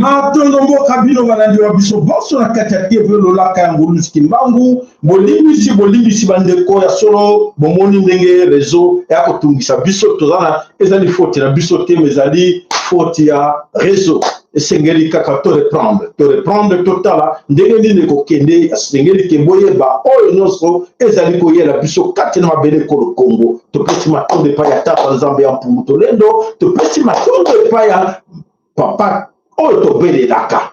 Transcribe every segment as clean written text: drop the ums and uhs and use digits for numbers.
Matondo mboka bino balandi wa biso boso na kati ya TV lolaka ya ngoluski mbangu bolimbisi bandeko ya solo bomoni ndenge réseau ya kotungisa biso tozana ezali faute na biso te ezali faute ya réseau esengeli kaka to reprendre totala ndenge nini kokende esengeli ke boyeba oyo nyonso ezali koyela biso kati na mabele kolo Congo topesi matondo epai ya tata nzambe ya mpumu tolendo topesi matondo epai ya papa oyo tobelelaka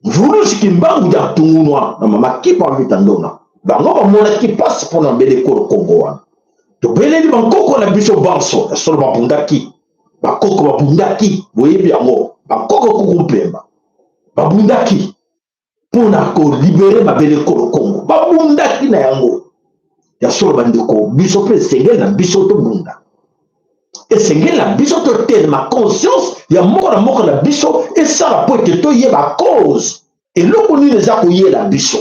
vulusi kimbangu ya tungunwa na mama kipa vitandona bango bamonaki pasi mpona mbele kolo Congo wana tobeleli bankoko na biso banso ya solo babundaki bakoko babundaki boyebi yango bakoko kukumpemba babundaki mpona kolibere mabele kolo Congo babundaki na yango ya solo bandeko biso mpe esengeli na biso tobunda esengeli na biso totelema conscience ya moko na biso esala po ete toyeba cause eloko nini eza koyela biso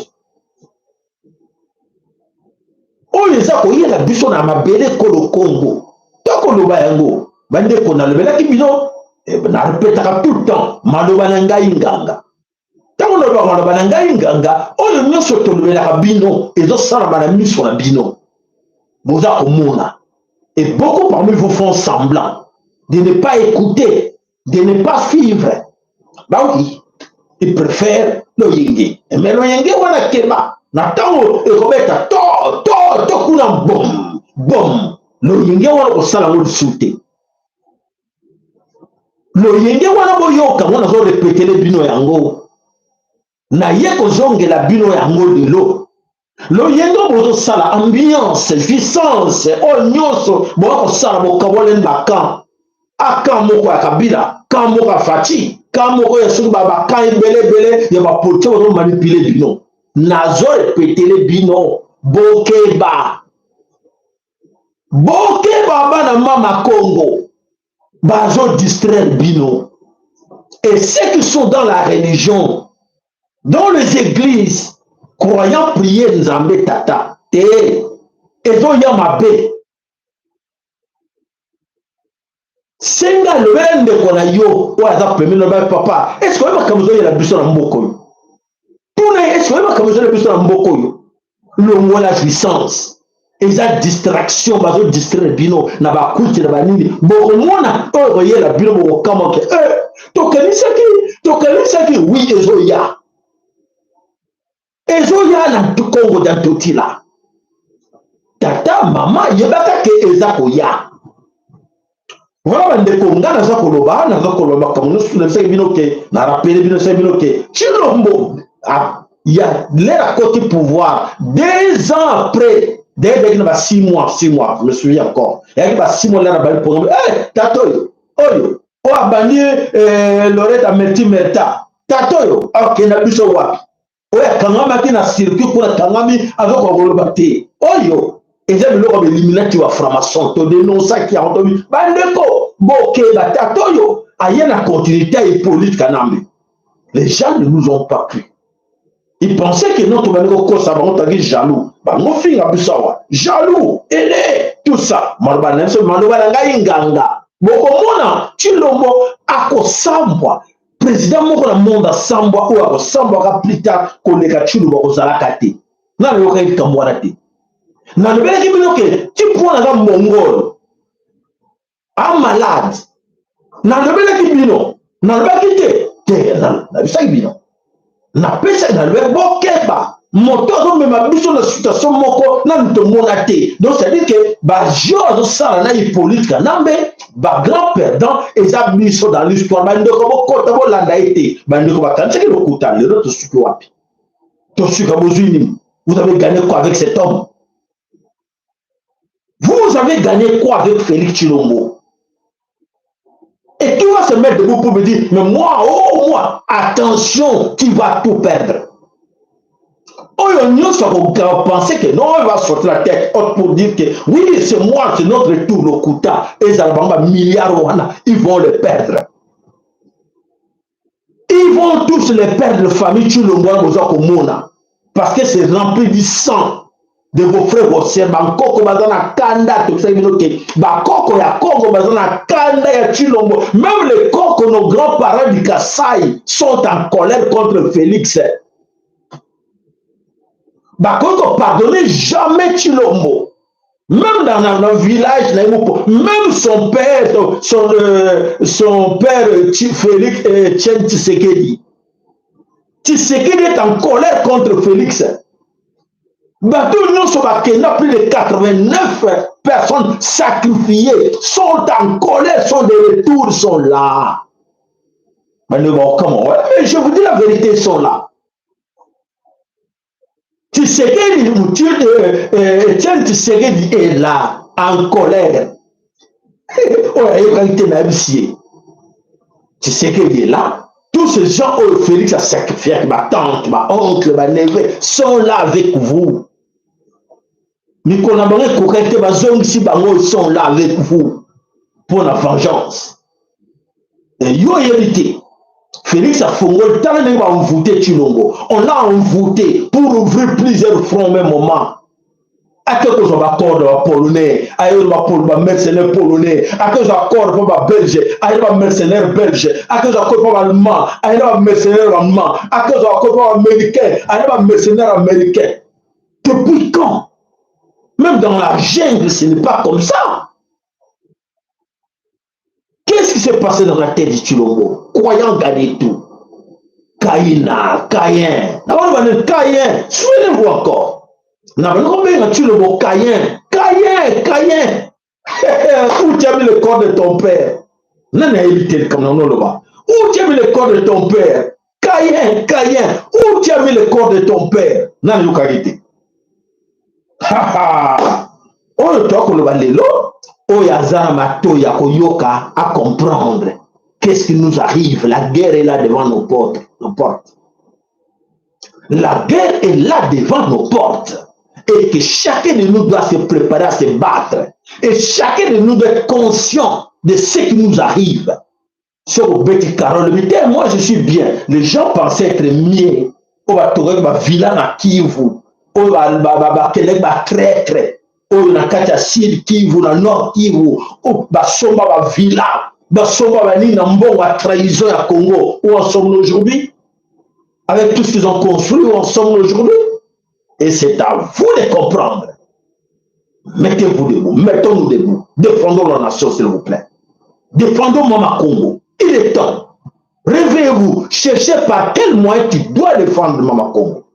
oyo eza koyela biso na mabele kolo Congo tokoloba yango bandeko nalobelaki bino narepetaka tout le temps maloba na ngai nganga ntango nalobaka maloba na ngai nganga oyo nyonso tolobelaka bino ezosalama na miso na bino boza komona. Et beaucoup parmi vous font semblant de ne pas écouter, de ne pas suivre. Bah oui, ils préfèrent le yenge. Mais le yenge, on a keba. Natango, et Roberta, to, kuna bom. Le yenge, on a sala mo soute. Le yenge, on a boyoka, on a répété les bino yango. Na yeko zonge la bino yango de l'eau. Lo yengo bozo sala ambiance, puissance, o nyonso bo sala bo kabole mbaka. Aka moko ya kabila, ka moko ya fati, ka moko ya suba ba ka bele ya ba poto bo manipuler bino. Nazo répéter bino bokeba. Bokeba bana mama Congo. Bazo distraire bino. Et ceux qui sont dans la religion, dans les églises, croyant prier Nzambe tata te ezo ya mabe senga lwende kona yo oaza premier papa est-ce que makamzo ya biso na mboko yo tuna est-ce que makamzo ya biso na mboko yo longo la puissance eza distraction bazo distraire bino na bakuti na banini boko mona oyo yela bino boko kama ke tokanisaki oui ezo ya ezoya na Congo dans tout là. Tata mama yebaka ke ezako ya. Voilà ndeko ngana za koloba na za koloba comme nous le savons bino ke na rappelé bino savons bino ke Chilombo il y a l'air côté pouvoir 2 ans après dès 6 mois je me souviens encore. Il y a 6 mois là na programme tatoyo oyo o abandi Loretta Merta tatoyo OK na biso wapi oya kangama ki na circuit kuna kangami avec koloba te oyo eza biloko beliminati wa franc-maçon to dénoncer ki antobi bandeko boke batatoyo aya na continuité politique kanambe. Les gens ne nous ont pas cru. Ils pensaient que notre bandeko ko sa bango tagi jaloux bango finga bisawa jaloux ele tout ça maloba na ngai nganga boko mona Chilombo akosambwa président moko na monde asambwa oyo akosambwaka plus tard koleka Chilombo kozalaka te nana yokai likambo wana te nalobelaki bino ke ti mponaka mongolo amalade nalobelaki bino nalobaki te nabisaki bino napesa nalobelaki bokeba moto azomema biso na situation moko nani tomona te donc c'est-à-dire que bajo azosala na hippolyte kanambe bagrand perdant eza biso dans l'histoire bandeko bokota bolanda ete bandeko bakanisaki lokuta lelo tosuki wapi tosuka bozwi nini vous avez gagné quoi avec cet homme vous avez gagné quoi avec Félix Chilombo et qui va se mettre debout pour me dire mais moi attention tu vas tout perdre. Oyo nyonso penser que non, il va sortir la tête haute pour dire que oui, c'est moi, c'est notre tour, le Kuta, et Zalbamba, milliards, ils vont le perdre. Ils vont tous les perdre, la famille Chilombo, parce que c'est rempli du sang. de vos frères, vos sœurs, bakoko bazana kanda, tout ça, bakoko ya Congo bazana kanda ya Chilombo. Même les cocos, nos grands-parents du Kassai sont en colère contre Félix. Bakoko pardonnez jamais Chilombo. Même dans un village, même son père, son père Félix Tchen Tshisekedi. Tshisekedi est en colère contre Félix. Bateau nous sommes plus de 89 personnes sacrifiées, sont en colère, sont de retour, sont là. Mais je vous dis la vérité, ils sont là. Tshisekedi est là, en colère. Tshisekedi est là. Tous ces gens où Félix a sacrifié, ma tante, ma oncle, ma neveu, sont là avec vous. Ils sont là avec vous pour la vengeance. Et yo hérité. Félix a fondé le temps on a envoûté Chilombo. On l'a envoûté pour ouvrir plusieurs fronts au même moment. À quel chose on va accorder aux Polonais, à quel chose on mercenaires polonais, à quel chose on accorde pour les Belges, à quel chose mercenaires belges, à quel chose on accorde pour les Allemands, à quel chose mercenaires allemands, à quel chose on accorde pour les Américains, à quel chose mercenaires américains. Depuis quand? Même dans la jungle, ce n'est pas comme ça. Qu'est-ce qui s'est passé dans la tête de Chilombo? Croyant gagner tout. Caïna, Caïn. D'abord, on va dire Caïn. Souvenez-vous encore. On a combien de Chilombo? Caïn. Caïn. Où tu as mis le corps de ton père? Non, évité comme on le voit. Où tu as mis le corps de ton père? Caïn. Où tu as mis le corps de ton père? Non, il y a qualité. On le toque le balelo. Oyazama Matoya Koyoka à comprendre qu'est-ce qui nous arrive. La guerre est là devant nos portes. La guerre est là devant nos portes. Et que chacun de nous doit se préparer à se battre. Et chacun de nous doit être conscient de ce qui nous arrive. Sur Betty Carole, moi je suis bien. Les gens pensaient être mieux. On va trouver ma villa na Kivu. On va traître. Na kati ya Sud Kivu, na Nord Kivu, basomba ba villa, basomba ba nini na mbongo à trahison à Congo. Où en sommes-nous aujourd'hui? Avec tout ce qu'ils ont construit, où en sommes-nous aujourd'hui? Et c'est à vous de comprendre. Mettez-vous debout, mettons-nous debout. Défendons la nation, s'il vous plaît. Défendons Mama Congo. Il est temps. Réveillez-vous. Cherchez par quel moyen tu dois défendre Mama Congo.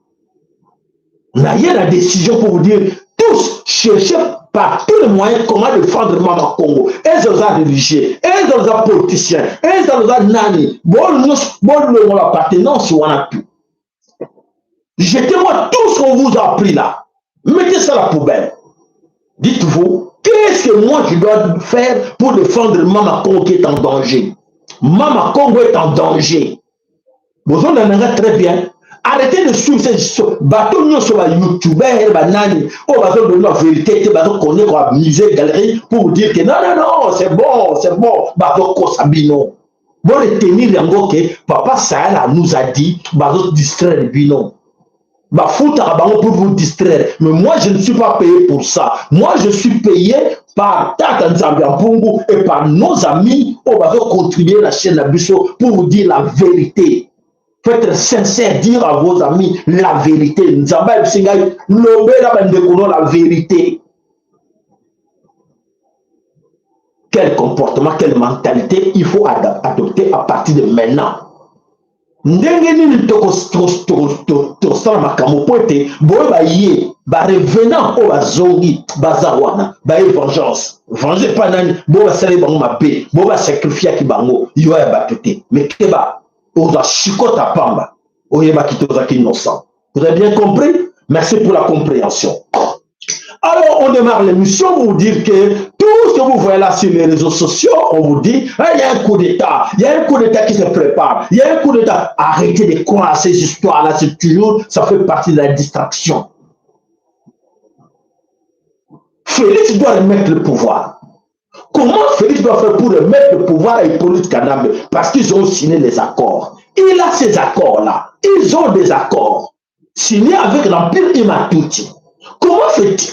N'ayez la décision pour vous dire tous cherchez par tous les moyens comment défendre Mama Congo. Et les religieux, et les politiciens, et les nani. Bon, l'appartenance, on a pu. Jetez-moi tout ce qu'on vous a appris là. Mettez ça à la poubelle. Dites-vous, qu'est-ce que moi je dois faire pour défendre Mama Congo qui est en danger? Mama Congo est en danger. Vous en avez très bien. Arrêtez de suivre ces bateaux sur les youtubeurs, banani, on va donner la vérité, on va connaître la musée, galerie, pour vous dire que non, c'est bon, bateau Kosabino. Bon, retenir yango que Papa Sahel nous a dit, bateau distraire le bino. Pour vous distraire. Mais moi, je ne suis pas payé pour ça. Moi, je suis payé par Tata Nzambiambungu et par nos amis, on va contribuer à la chaîne Abisso pour vous dire la vérité. Faut être sincère, dire à vos amis la vérité. La vérité. Quel comportement, quelle mentalité il faut adopter à partir de maintenant. Revenant au bazongi, bazawana, vengeance. Vengez pas nani, boba sale bango mabe, boba sacrifier ki bango, yo ya batute. Mais keba, oza chikota pamba, oyeba kitoza ki innocent. Vous avez bien compris? Merci pour la compréhension. Alors, on démarre l'émission pour vous dire que tout ce que vous voyez là sur les réseaux sociaux, on vous dit, il y a un coup d'État, il y a un coup d'État qui se prépare, il y a un coup d'État. Arrêtez de croire à ces histoires-là, c'est toujours, ça fait partie de la distraction. Félix doit remettre le pouvoir. Comment Félix doit faire pour remettre le pouvoir à Hippolyte Kanambe? Parce qu'ils ont signé les accords. Il a ces accords-là. Ils ont des accords signés avec l'Empire Imatuti. Comment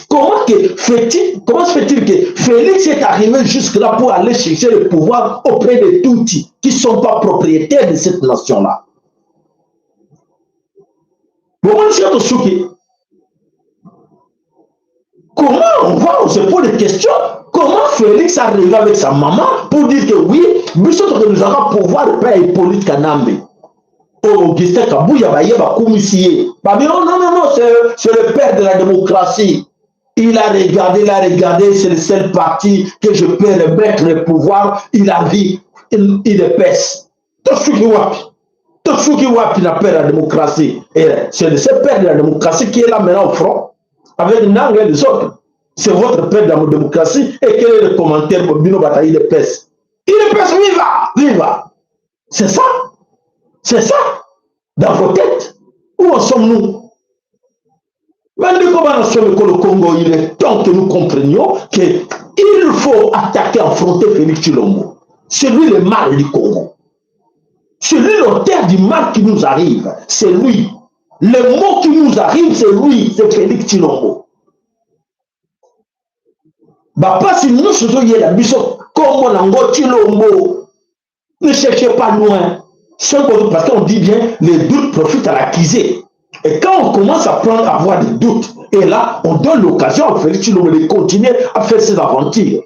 comment se fait-il que Félix est arrivé jusque-là pour aller chercher le pouvoir auprès de Tutsis qui ne sont pas propriétaires de cette nation-là? Comment on se pose des questions? Comment Félix arrive avec sa maman pour dire que oui, nous avons pouvoir de père Hippolyte Kanambe? Augustin Kabouya va commissionner. Non, c'est le père de la démocratie. Il a regardé, c'est le seul parti que je peux remettre le pouvoir. Il a vu, il épaisse. Tout ce qui wapi n'a pas la démocratie. Et c'est le seul père de la démocratie qui est là maintenant au front, avec Nang et les autres. C'est votre père de la démocratie. Et quel est le commentaire pour Bino Bataille d'épaisse? Il épaisse, viva! C'est ça. C'est ça, dans vos têtes. Où en sommes-nous? Même comment le Congo, il est temps que nous comprenions qu'il faut attaquer, affronter Félix Tshilombo. C'est lui le mal du Congo. C'est lui l'auteur du mal qui nous arrive. C'est lui. Le mot qui nous arrive, c'est lui, c'est Félix Tshilombo. Pas si nous sommes la biso Congo Nango Tshilombo. Ne cherchez pas loin. Parce qu'on dit bien, les doutes profitent à l'acquisé. Et quand on commence à avoir des doutes, et là, on donne l'occasion à Félix Tshilombo de continuer à faire ses aventures.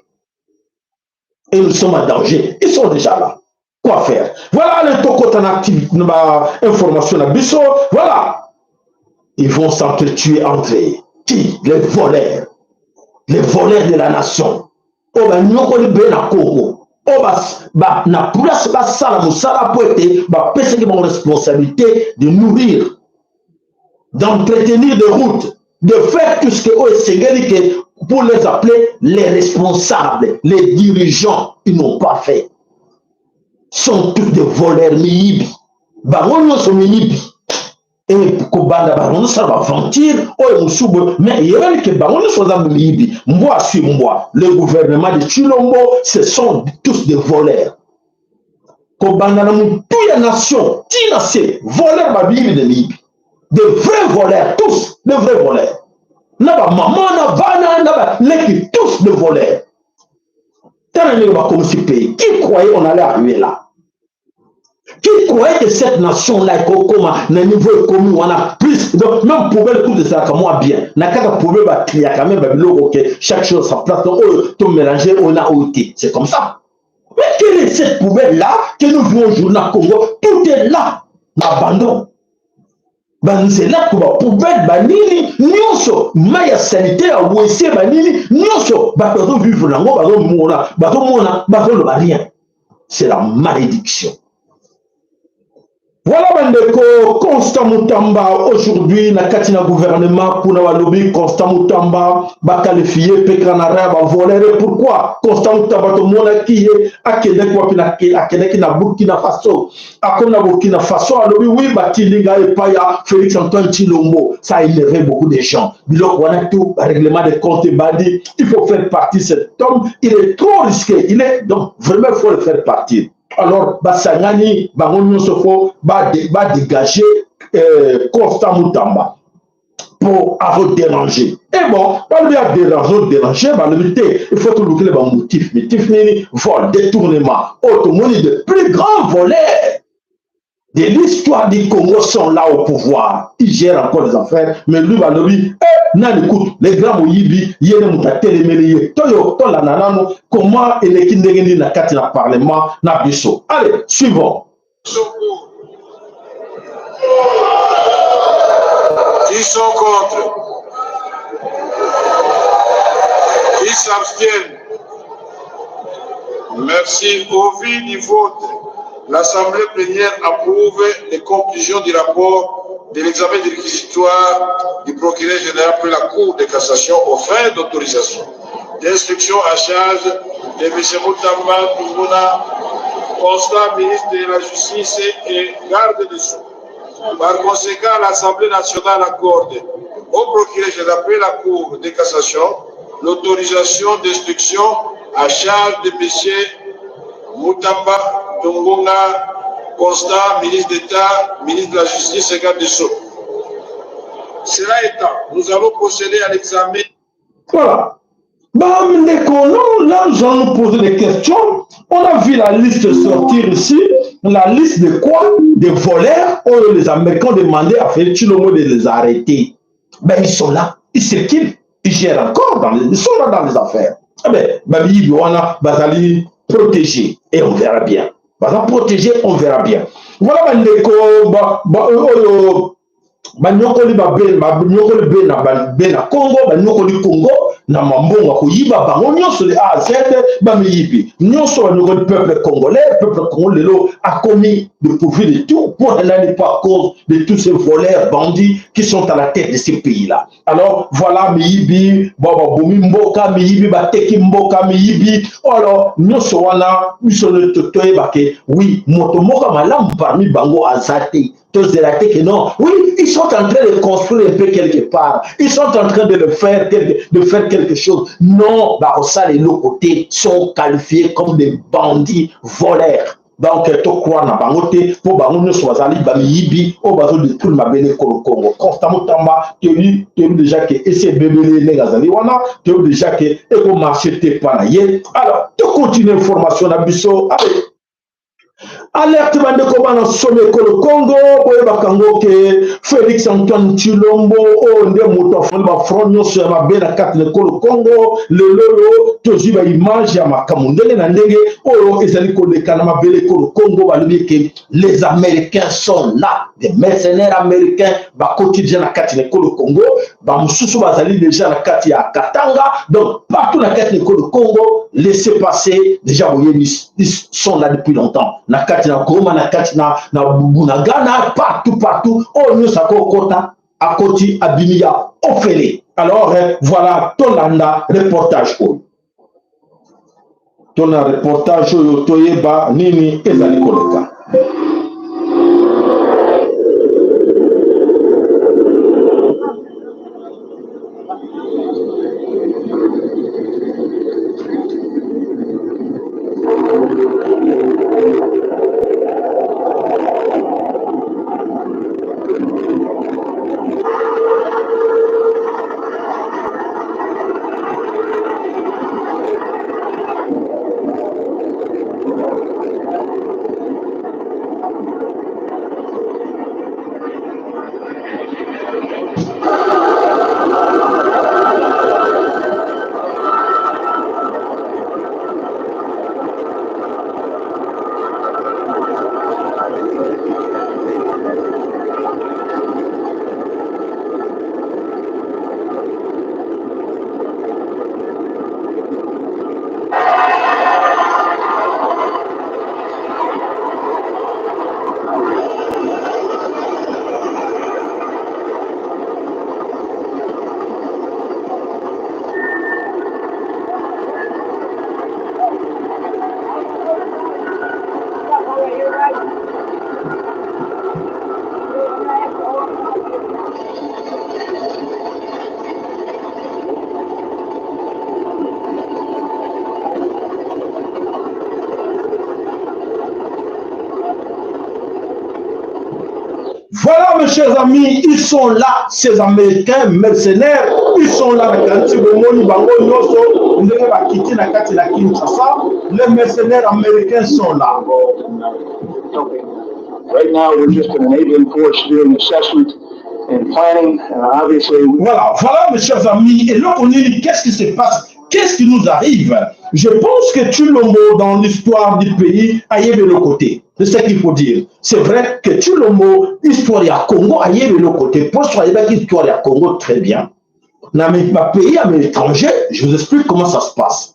Et nous sommes en danger. Ils sont déjà là. Quoi faire? Voilà le toko en activité, information à Bisso. Voilà. Ils vont s'entretuer entre qui? Les voleurs. Les voleurs de la nation. Oh, ben, nous connaissons Congo. Na place basala musala pour être ma responsabilité de nourrir, d'entretenir des routes, de faire tout ce que pour les appeler les responsables, les dirigeants, ils n'ont pas fait. Sont tous des voleurs miyibi. Baron sont miyibi. Et Kobanda Baron ça va aventure, mais il y a que Baron soit miyibi. Moi sur moi, le gouvernement de Tshilombo, ce sont tous des voleurs. Kobanda na toute la nation, tina c'est voleurs babibi de miyibi. Des vrais voleurs, tous des vrais voleurs. Naba maman, naba naba leki, tous des voleurs. Tant que va comme si pays, qui croyait on allait arriver là? Qui croyait que cette nation-là, comme un niveau commun, on a plus, donc même pour le coup de ça, comme moi bien, n'a qu'à pouvoir il y a quand même chaque chose à sa place, tout mélanger, on a ôté. C'est comme ça. Mais quelle est cette poubelle-là que nous voyons aujourd'hui au Congo? Tout est là, l'abandon. C'est là que la poubelle, banini, nyonso, maya sanitaire, ouessé, banini, nyonso, bateau vivre là, bateau mona, bateau rien. C'est la malédiction. Voilà, Bandeko, Constant Moutamba, aujourd'hui, na katina gouvernement, pour la lobby, Constant Moutamba, ba qualifié, Pekranara, ba voleur. Pourquoi Constant Moutamba, tout le monde qui est à Québec, à Québec, na Burkina Faso, à Burkina Faso, à lobby, oui, Batilinga et Paya, Félix Antoine Tshilombo, ça a énervé beaucoup de gens. Donc, on a tout, règlement des comptes et bandi, il faut faire partie cet homme, il est trop risqué, il est, donc, vraiment, il faut le faire partir. Alors, Basangani, Bangon Sofo, va dégager Constant Moutamba pour avoir dérangé. Et bon, pas lui a dérangé, il faut tout le motif. Motif, vol, détournement, autonomie de plus grands volets de l'histoire du Congo sont là au pouvoir. Ils gèrent encore des affaires, mais lui va lui, écoute, les grands Moyibi, Yéne Moutatel, Mélié, Toyo, Tola Nanano, comment il est qui n'est pas dans le Parlement, n'a biso. Allez, suivons. Qui sont contre? Qui s'abstiennent? Merci. Au vu du vote, l'Assemblée plénière approuve les conclusions du rapport de l'examen du réquisitoire du procureur général pour la Cour de cassation aux fins d'autorisation d'instruction à charge de M. Moutamba Tunguna, constat ministre de la Justice et garde des Sceaux. Par conséquent, l'Assemblée nationale accorde au procureur général pour la Cour de cassation l'autorisation d'instruction à charge de M. Moutamba Tunguna, constat ministre d'État, ministre de la Justice et garde des Sceaux. Cela étant, nous allons procéder à l'examen. Voilà. Bah, là, nous allons nous poser des questions. On a vu la liste sortir ici. La liste de quoi? Des voleurs. Oh, les Américains ont demandé à Félix Tshilombo de les arrêter. Ben, ils sont là. Ils circulent. Ils gèrent encore. Ils sont là dans les affaires. Eh bien, Babi, on a Bazali protégé. Et on verra bien. Bazali protégé, on verra bien. Voilà, banyokoli banyokoli bena Congo, banyokoli Congo na mambongo koyiba bango nyonso le A à Z bamiyibi nyonso banyokoli peuple congolais lelo a commis de profit de tout pour n'aller pas à cause de tous ces voleurs bandits qui sont à la tête de ces pays là. Alors voilà miyibi baba bomi mboka miyibi bateki mboka miyibi alors nyonso wana biso le totoye bake oui moto moka malamu parmi bango azate. Que non, oui, ils sont en train de construire un peu quelque part. Ils sont en train de faire quelque chose. Non, bah, ça, les deux côtés sont qualifiés comme des bandits voleurs. Donc, tu crois na bangote pour bangono swazali bamiyibi au bateau de tout ma belle Congo. Constamment tamba, tu as déjà que essayer bébé les gazali wana, tu as déjà que eko marché te panaye. Alors, tu continues l'information na biso. Allez. Alerte bande komana someko le Congo boye bakango ke Félix Antoine Tshilombo o nde moto afandi ba front nyonso ya mabe na kati le Congo le lolo tozi ba image ya makamu ndenge na ndenge oyo ezali koleka na mabele Congo balobi ke les Américains sont là, des mercenaires américains ba quotidien na kati le Congo ba mususu bazali déjà na kati ya Katanga, donc partout na kati le Congo laissez passer déjà ils sont là depuis longtemps na kati na Goma na kati na Bunagana partout oh nous ça kokota akoti abimia ofele. Alors voilà tolanda reportage tona reportage toyeba nini ezali koleka. Voilà, mes chers amis, ils sont là, ces Américains mercenaires, ils sont là, les mercenaires américains sont là. Right now, we're just an enabling force doing assessment and planning, obviously. Voilà, mes chers amis, et là, on dit, qu'est-ce qui se passe? Qu'est-ce qui nous arrive? Je pense que Tshilombo, dans l'histoire du pays, a eu de l'autre côté. C'est ce qu'il faut dire. C'est vrai que Tshilombo, l'histoire du Congo, a eu de l'autre côté. Pour ce qui est l'histoire du Congo, très bien. Dans mes pays, à mes étrangers, je vous explique comment ça se passe.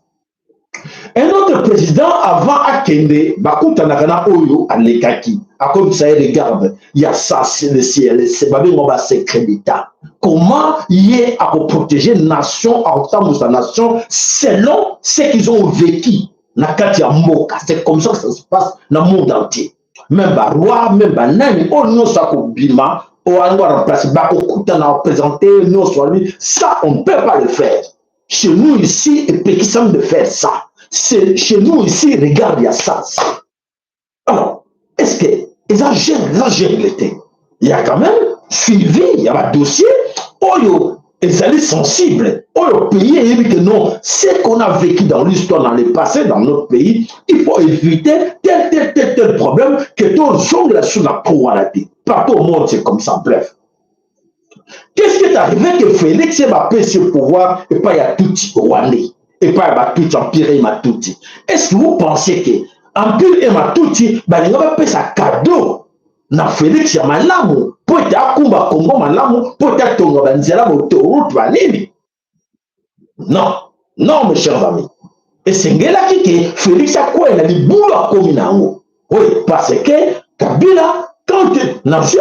Un autre président, avant Akende, Bakuta Nagana Oyo, à l'Ekaki, à comme ça, regarde, il y a ça, c'est le ciel, c'est Babingoba secret d'État. Comment il est à protéger nation, en tant que nation, selon ce qu'ils ont vécu. Nakatia Moka, c'est comme ça que ça se passe dans le monde entier. Même roi, même Nani, oh non, ça Bima, oh, on va remplacer Bakuta, on va présenter, non, soit lui, ça, on ne peut pas le faire. Chez nous ici, et puis qui semble de faire ça. Chez nous ici, regarde, il y a ça. Alors, est-ce que ils exagèrent l'été? Il y a quand même suivi, il y a un dossier, oyo est sensible, oyo pays et que non, ce qu'on a vécu dans l'histoire, dans le passé, dans notre pays, il faut éviter tel problème que tout jongle sur la pouvoirité. Partout au monde, c'est comme ça, bref. Qu'est-ce qui est arrivé que Félix va payer ce pouvoir et pas il y a tout Rwandais, et pas il y a tout Empire et Matouti? Est-ce que vous pensez que Empire et Matouti, il va payer sa cadeau na Félix ya malamu? Peut-être akumba Congo malamu, peut-être tonga banzela autoroute banini? Non, non mes chers amis. Et c'est ngela qui Félix a quoi il a dit boula comme nango. Oui, parce que Kabila quand n'a vu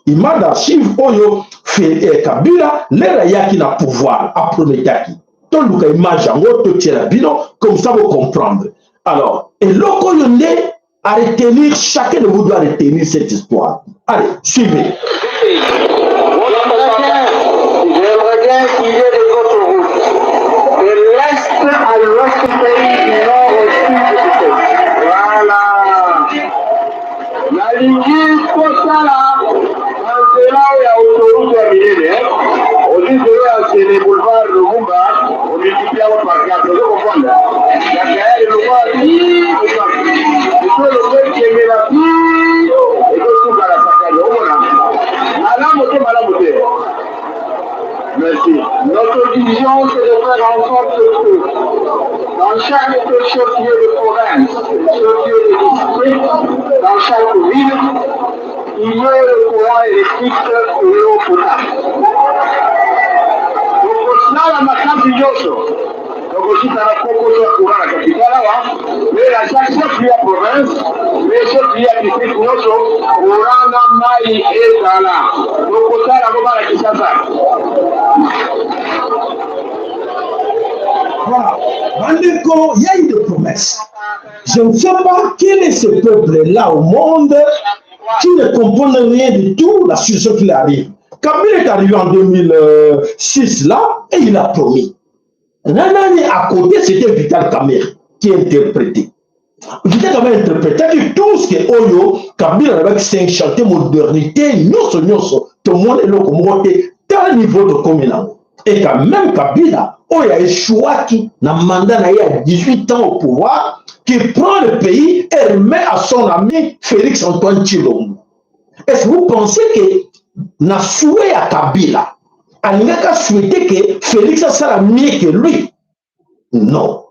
image d'archive oyo fait Kabila les yaki na pouvoir à prometaki. Tout le cas image en haut tient bino comme ça vous comprendre. Alors, et l'oko yonde à retenir, chacun de vous doit retenir cette histoire. Allez, suivez. J'aimerais bien qu'il y ait des autoroutes de l'est à l'ouest du pays, du nord au sud du pays. Voilà. La ligne postale, c'est là où il y a autoroute à Millet. Au lieu de c'est les boulevards de Rumba, on multiplie par 4. Vous comprenez? Il y a le boulevard il faut le fait qui aimait la vie et que tout à la saccade. Madame, merci. Notre vision, c'est de faire en sorte que dans chaque chef-lieu de province, chef-lieu de district, dans chaque ville, il y ait le courant électrique et l'eau potable. Donc, cela, la matin, donc aussi, ça va proposer un courant à la capitale, mais à chaque chef-lieu de province, les chefs-lieux de district, courant à Maï et Dala. Donc, ça, la maman, la Kishasa. Voilà. Bandeko, il y a eu des promesses. Je ne sais pas quel est ce peuple-là au monde qui ne comprend rien du tout la situation qui arrive. Kabila est arrivé en 2006 là et il a promis. Nanani à côté, c'était Vital Kamerhe qui interprétait. Vital Kamerhe interprétait que tout ce que Oyo, Kabila avec 5 chantés modernité, tout le monde est là comme monté tel niveau de communauté. Et quand même Kabila, il a échoué qui n'a mandat il y a 18 ans au pouvoir, qui prend le pays et remet à son ami Félix Antoine Tshilombo. Est-ce que vous pensez que n'a souhaité à Kabila, il n'a qu'à souhaiter que Félix sera mieux que lui? Non.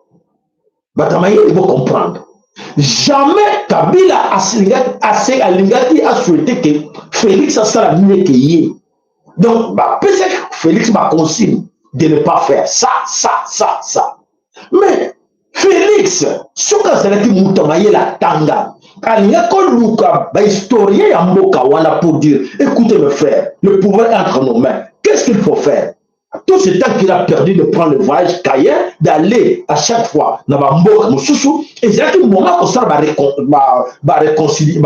Il faut comprendre. Jamais Kabila a souhaité que Félix sera mieux que lui. Donc, peut-être que Félix m'a consigne de ne pas faire ça. Mais Félix, ce que c'est que Moutamaye la tanga, il y a un historien pour dire, écoutez mes frères, le pouvoir est entre nos mains. Qu'est-ce qu'il faut faire? Tout ce temps qu'il a perdu de prendre le voyage cahier, d'aller à chaque fois dans la Mboka Moussoussou, et c'est là que le moment où ça va réconcilier,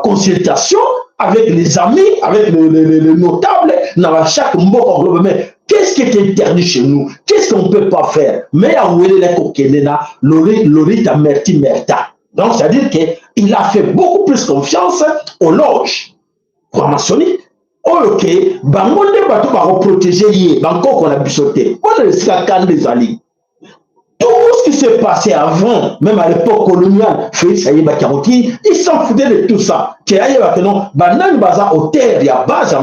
consultation avec les amis, avec les notables, dans chaque Mboka. Mais qu'est-ce qui est interdit chez nous? Qu'est-ce qu'on ne peut pas faire? Mais à Lorita Merti Merta. Donc, c'est-à-dire qu'il a fait beaucoup plus confiance aux loges franc-maçonniques. Ok, bangonde bato ba protéger yé, banco qu'on a bichoté. On a le des alliés. Tout ce qui s'est passé avant, même à l'époque coloniale, Félix Aye Bakaroti, ils s'en foutaient de tout ça. Qui aille maintenant, banan baza au terre, il y a base,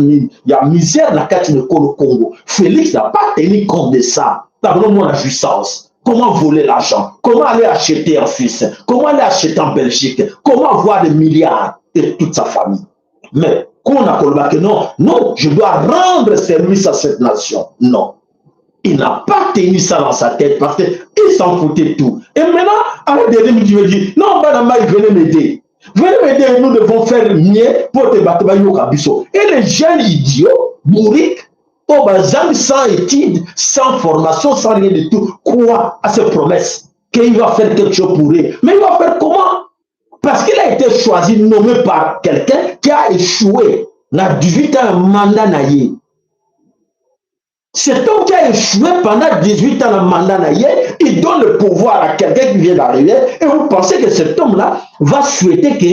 il y a misère dans le Congo. Félix n'a pas tenu compte de ça. Pardonnez-moi la jouissance. Comment voler l'argent? Comment aller acheter en Suisse? Comment aller acheter en Belgique? Comment avoir des milliards de toute sa famille? Mais qu'on a colbaqué, non, je dois rendre service à cette nation. Non. Il n'a pas tenu ça dans sa tête parce qu'il s'en foutait tout. Et maintenant, à la dernière minute, il me dit, non, venez m'aider. Venez m'aider, nous devons faire mieux pour te battre. Et les jeunes idiots, bourriques, sans études, sans formation, sans rien du tout, croient à ces promesses qu'il va faire quelque chose pour eux. Mais il va faire comment? Parce qu'il a été choisi, nommé par quelqu'un qui a échoué. Dans 18 ans, un mandat naïe. Cet homme qui a échoué pendant 18 ans, un mandat naïe, il donne le pouvoir à quelqu'un qui vient d'arriver. Et vous pensez que cet homme-là va souhaiter que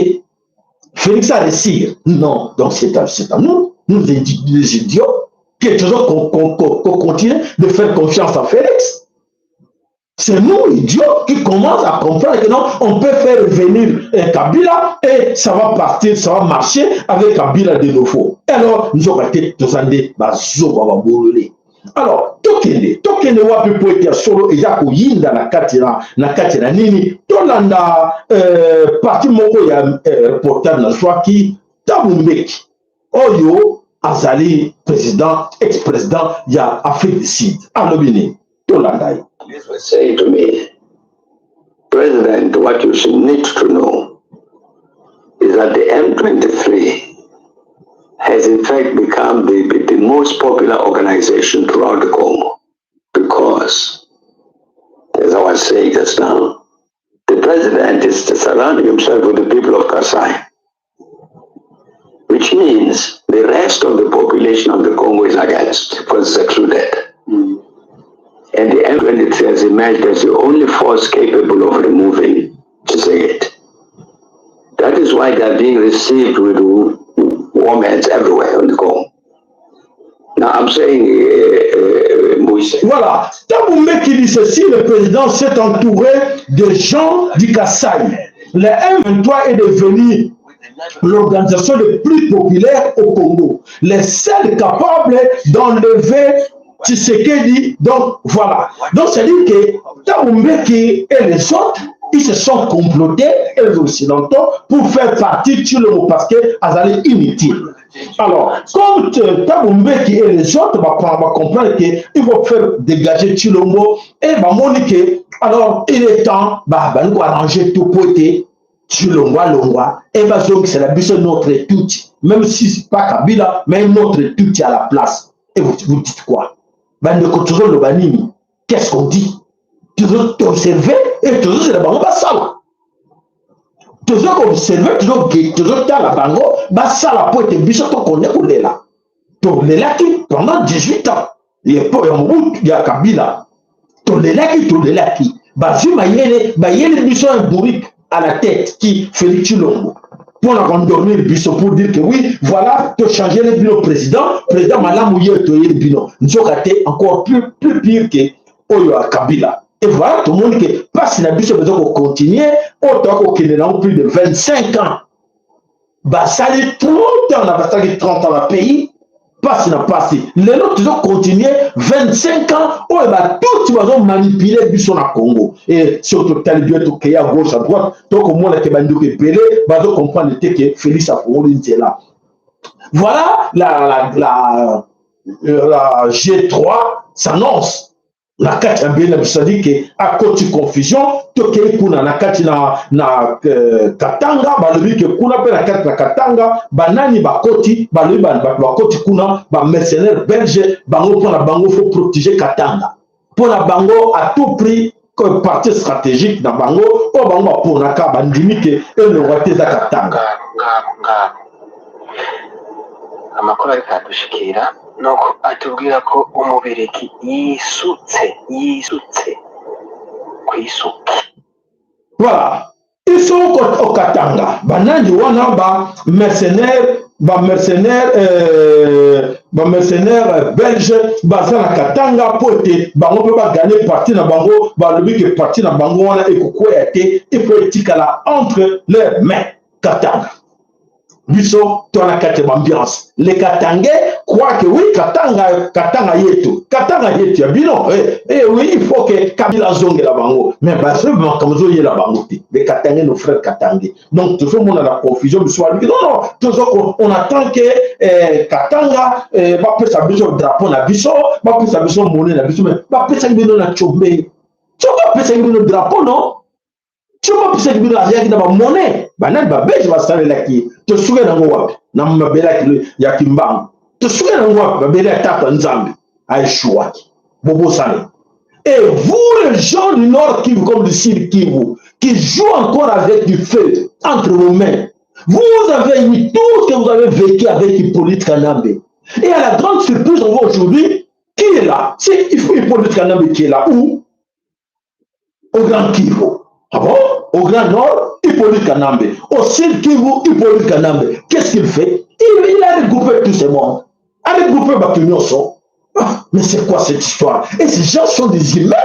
Félix a réussi. Non, donc c'est à nous, les idiots, qui toujours qu'on continue de faire confiance à Félix. C'est nous, idiots, qui commencent à comprendre que non, on peut faire venir Kabila et ça va partir, ça va marcher avec Kabila de nouveau. Et alors, nous avons été tous en des alors, tokende wapi po ete solo eza koyinda na kati na nini tolanda parti moko ya reportage na zwaki Thabo Mbeki oyo azali président ex-président ya Afrique du Sud alobi nini tolanda ye. This was saying to me, President, what you should need to know is that the M23 has in fact become the most popular organization throughout the Congo because, as I was saying just now, the president is surrounding himself with the people of Kasai, which means the rest of the population of the Congo is against, because it's excluded. And the M23 has emerged as the only force capable of removing Tshisekedi. That is why they are being received with warm hands everywhere on the Congo. Now I'm saying, Moïse. Voilà, Thabo Mbeki dit ceci, le président s'est entouré de gens du Kasaï. Le M23 est devenu l'organisation la plus populaire au Congo. Les seuls capables d'enlever Tshisekedi, donc voilà. Donc c'est dire que Thabo Mbeki et les autres, ils se sont complotés, et les Occidentaux, pour faire partie de Tshilombo parce que Azali inutile. Alors, comme Thabo Mbeki et les autres va comprendre qu'il faut faire dégager Tshilombo et va montrer que, alors, il est temps, nous arranger tout pour être Tshilombo, et c'est la bise notre tout, même si ce n'est pas Kabila, mais notre tout à la place. Et vous dites quoi? Qu'est-ce qu'on dit? Toujours observer et toujours c'est la bango basala. Toujours observer, toujours dans la bango basala pour être biso to connaît ou là. To lela qui pendant 18 ans, il y a Kabila. To lela qui bazu mayele biso un bourrique à la tête qui Félix Tshilombo. Pour la rendormir le biso pour dire que oui, voilà, tu changer le bureau président Malamouye to le bureau. Nous avons été encore plus pire que Oyo à Kabila. Et voilà, tout le monde qui passe la bise besoin de continuer, autant qu'on ait plus de 25 ans. Bah, ça y est 30 ans, on a passé 30 ans dans le pays, passe n'a passé. Les autres, ils ont continué 25 ans, oh, et bah, tout, ils vont manipuler le bise au Congo. Et surtout, tu as le bien tout qui est à gauche, à droite, donc au moins, les bandits qui pélé, bah, donc comprendre que Félix a fait là. Voilà, la G3 s'annonce. La kati ya mbele bisadi ke à côté confusion tokei kuna na kati na Katanga balobi ke kuna pe na kati na Katanga banani bakoti balobi bakoti kuna ba mercenaires belge bango pona bango faut protéger Katanga pona bango à tout prix comme partie stratégique na bango o bango pona ka bandimi ke le rote za Katanga amakuru ariko adushikira nuko atubwira ko umubiriki yisutse kwisuka. Voilà, ils sont au Katanga banani wana mercenaires belge baza na Katanga pote bango pe ba gagner parti na bango balobi ke parti na bango wana ekokoya te il faut etikala entre leurs mains Katanga. Biso toana kate ambiance. Les Katangais croient que oui, Katanga yetu ya bino. Oui, il faut que Kabila zonge la bango. Mais parce que Makamozo yé la bango. Les Katangais, nos frères Katangais. Donc toujours on a la confusion. Non, toujours on attend que Katanga va faire sa biso drapeau na biso, va faire sa biso monnaie na biso, mais va faire sa biso na chombe. Tu vas faire sa biso drapeau non? Tu vas pas que la réalité dans la monnaie. Banane ba beje va saler la qui. Te souviens dans wapi? Na mabela ki ya kimbang. Te souviens dans wapi? Babela tapa nzambe. Aïchoua. Bobo sale. Et vous les gens du Nord Kivu comme du Sud Kivu qui jouent encore avec du feu entre vos mains. Vous avez eu tout ce que vous avez vécu avec Hippolyte Kanambe. Et à la grande surprise on voit aujourd'hui qui est là. C'est Hippolyte Kanambe qui est là où? Au Grand Kivu. Ah bon? Au Grand Nord, Hippolyte Kanambe. Au Sud Kivu, Hippolyte Kanambe. Qu'est-ce qu'il fait? Il a regroupé tous ces mondes. Il a regroupé Bakunyoso. Mais c'est quoi cette histoire? Et ces gens sont des humains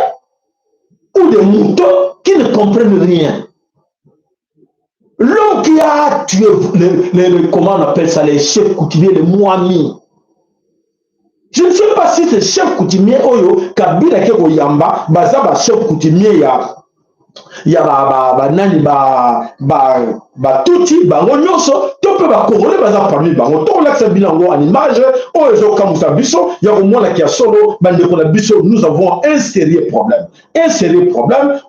ou des moutons qui ne comprennent rien. L'homme qui a tué, comment on appelle ça, les chefs coutumiers, les Mouami. Je ne sais pas si ces chefs coutumiers, Oyo, Kabila Keko Yamba, Bazaba chef coutumier, il y a nani tuti bango nyonso to pe ba congolais baza parmi bango to la bilango en image o ezo kamusa biso ya ko mona ki solo bande ko na biso. Nous avons un sérieux problème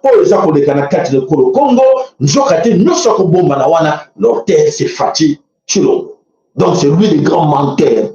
o eza ko de kana kati de Congo nzoka te nyonso ko bomba na wana l'hôtel c'est Fati Tshilombo. Donc c'est lui le grand menteur.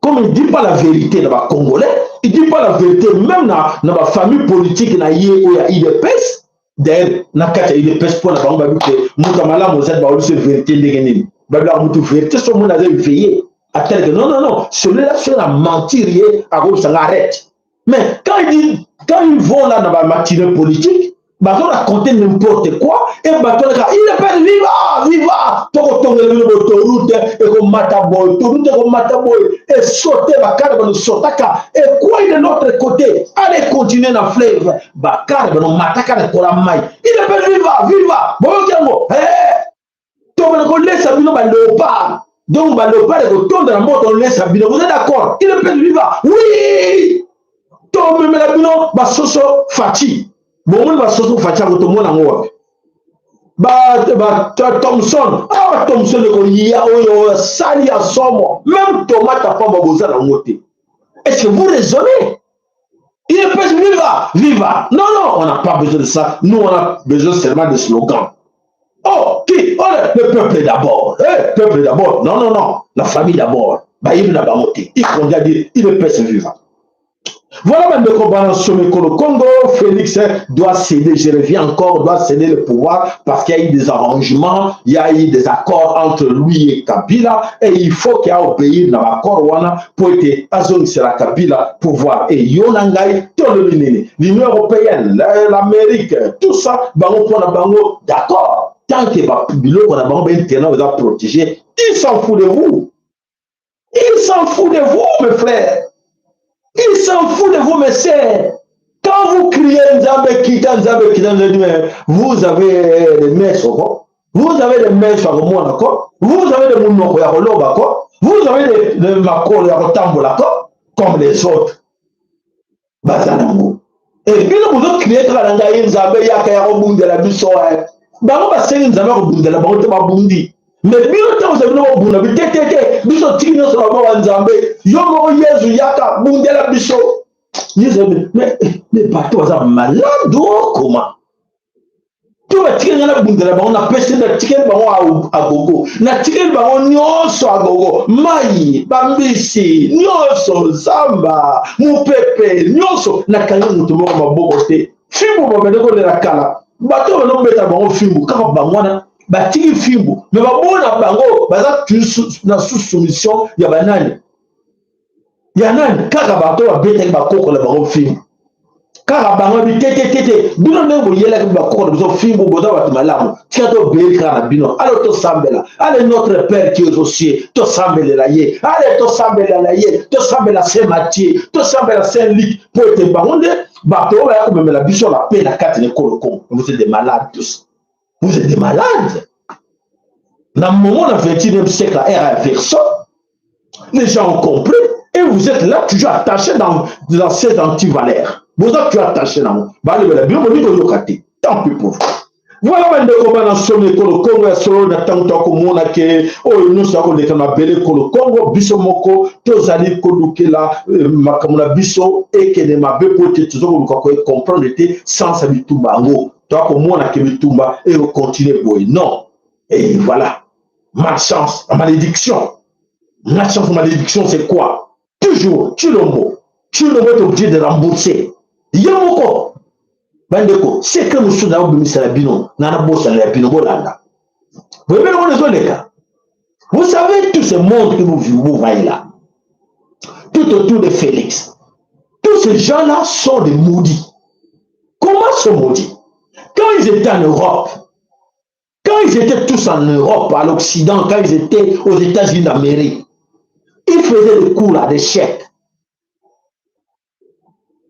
Comme il ne dit pas la vérité dans les Congolais, il ne dit pas la vérité même dans la famille politique où il y a IDPS. D'ailleurs, nakata il est pèse pour la banque babute mukamala mozat ba olu vérité ndengeni babla mutu vérité so mon avait veillé à tel que non celui-là c'est la mentir à gauche ça arrête. Mais quand ils vont là dans la matinée politique bah on raconter n'importe quoi et bah il appelle viva toko tongele le autoroute et comme mataboy et sauter ba carte de sotaka et quoi il est de l'autre côté allez continuer dans fleuve ba carte de mataka de kola mai il appelle viva bon yango to ko laisse bino ba léopard donc ba léopard ko tombe dans moto on laisse bino. Vous êtes d'accord? Il appelle viva oui to même la bino ba soso Fati. Bon, on va se faire tout le monde en haut. Thompson, Thompson, il y a sali à somme, même tomate à pas besoin en côté. Est-ce que vous raisonnez? Il est pas viva. Non, on n'a pas besoin de ça. Nous, on a besoin seulement de slogans. Oh, qui? Oh, le peuple d'abord. Peuple d'abord. Non. La famille d'abord. Bah, il n'a pas monté. Il faut dire, il est pas vivant. Voilà maintenant qu'on va sommet le Congo. Félix doit céder, je reviens encore, doit céder le pouvoir parce qu'il y a eu des arrangements, il y a eu des accords entre lui et Kabila et il faut qu'il y ait obéi dans l'accord pour être Azon Sera Kabila pouvoir. Et Yonangai, l'Union européenne, l'Amérique, tout ça, d'accord. Tant que Kabila va protéger, il s'en fout de vous. Il s'en fout de vous, mes frères. Il s'en fout de vous, mes sœurs. Quand vous criez Nzambe Kita, vous avez des messes, vous avez des messes, vous avez des mounoko, vous avez des makolo, comme les autres. Bazanango. Et puis vous autres criez Nzambe Yaka Bunde la Bisso. Bango Bassin Nzambe Bunde la Bundi. Mais bien temps vous avez nous bon tété biso tigno sur la mort Nzambe yomo Yesu yaka bundela biso mais bateau ça malade comment tu vas tirer na bundela ba on a pêché na tirer ba a gogo na tirer ba on nyonso a gogo mai bambisi nyonso zamba mupepe nyonso na kanyo mutu mo maboko te fimbo ba bedeko de la kala bateau no beta ba on fimbo kaka bangwana batiki fimbo mais babona bango baza na sous soumission ya banani ya nani kaka bato babetaki bakoko na bango fimbo kaka bango bitete bino ndenge boyelaki bakoko na biso fimbo boza bato malamu tika tobeli kaka na bino ale tosambela ale notre père qui est aux cieux tosambelela ye ale tosambela ye tosambela saint Matthieu tosambela saint Luc po ete bango nde bato oyo baya komemela biso na pe na kati na ekolo Congo. Vous êtes des malades tous. Vous êtes des malades. Dans le moment du 21e siècle, à ère inverse, les gens ont compris et vous êtes là toujours attachés dans ces antivaleurs. Vous êtes toujours attachés dans vous. Tant pis pour vous. Voilà comment on a sonné le Congo et solo na tanto ko mona ke o nous sako de kana bele ko Congo biso moko tozali ko lukela makamuna biso et que de mabe pour que toujours ko comprendre te sans habitumba ngo toi ko mona ke bitumba et on continue boy non et voilà malchance la malédiction c'est quoi toujours Tshilombo est obligé de rembourser yamoko. Bandeko, c'est que nous sommes dans le Salabino, dans la bosse à la Pinobolanda. Vous savez tout ce monde que vous voyez là, tout autour de Félix, tous ces gens-là sont des maudits. Comment sont maudits? Quand ils étaient en Europe, quand ils étaient tous en Europe, à l'Occident, quand ils étaient aux États-Unis d'Amérique, ils faisaient le coup là des chèques.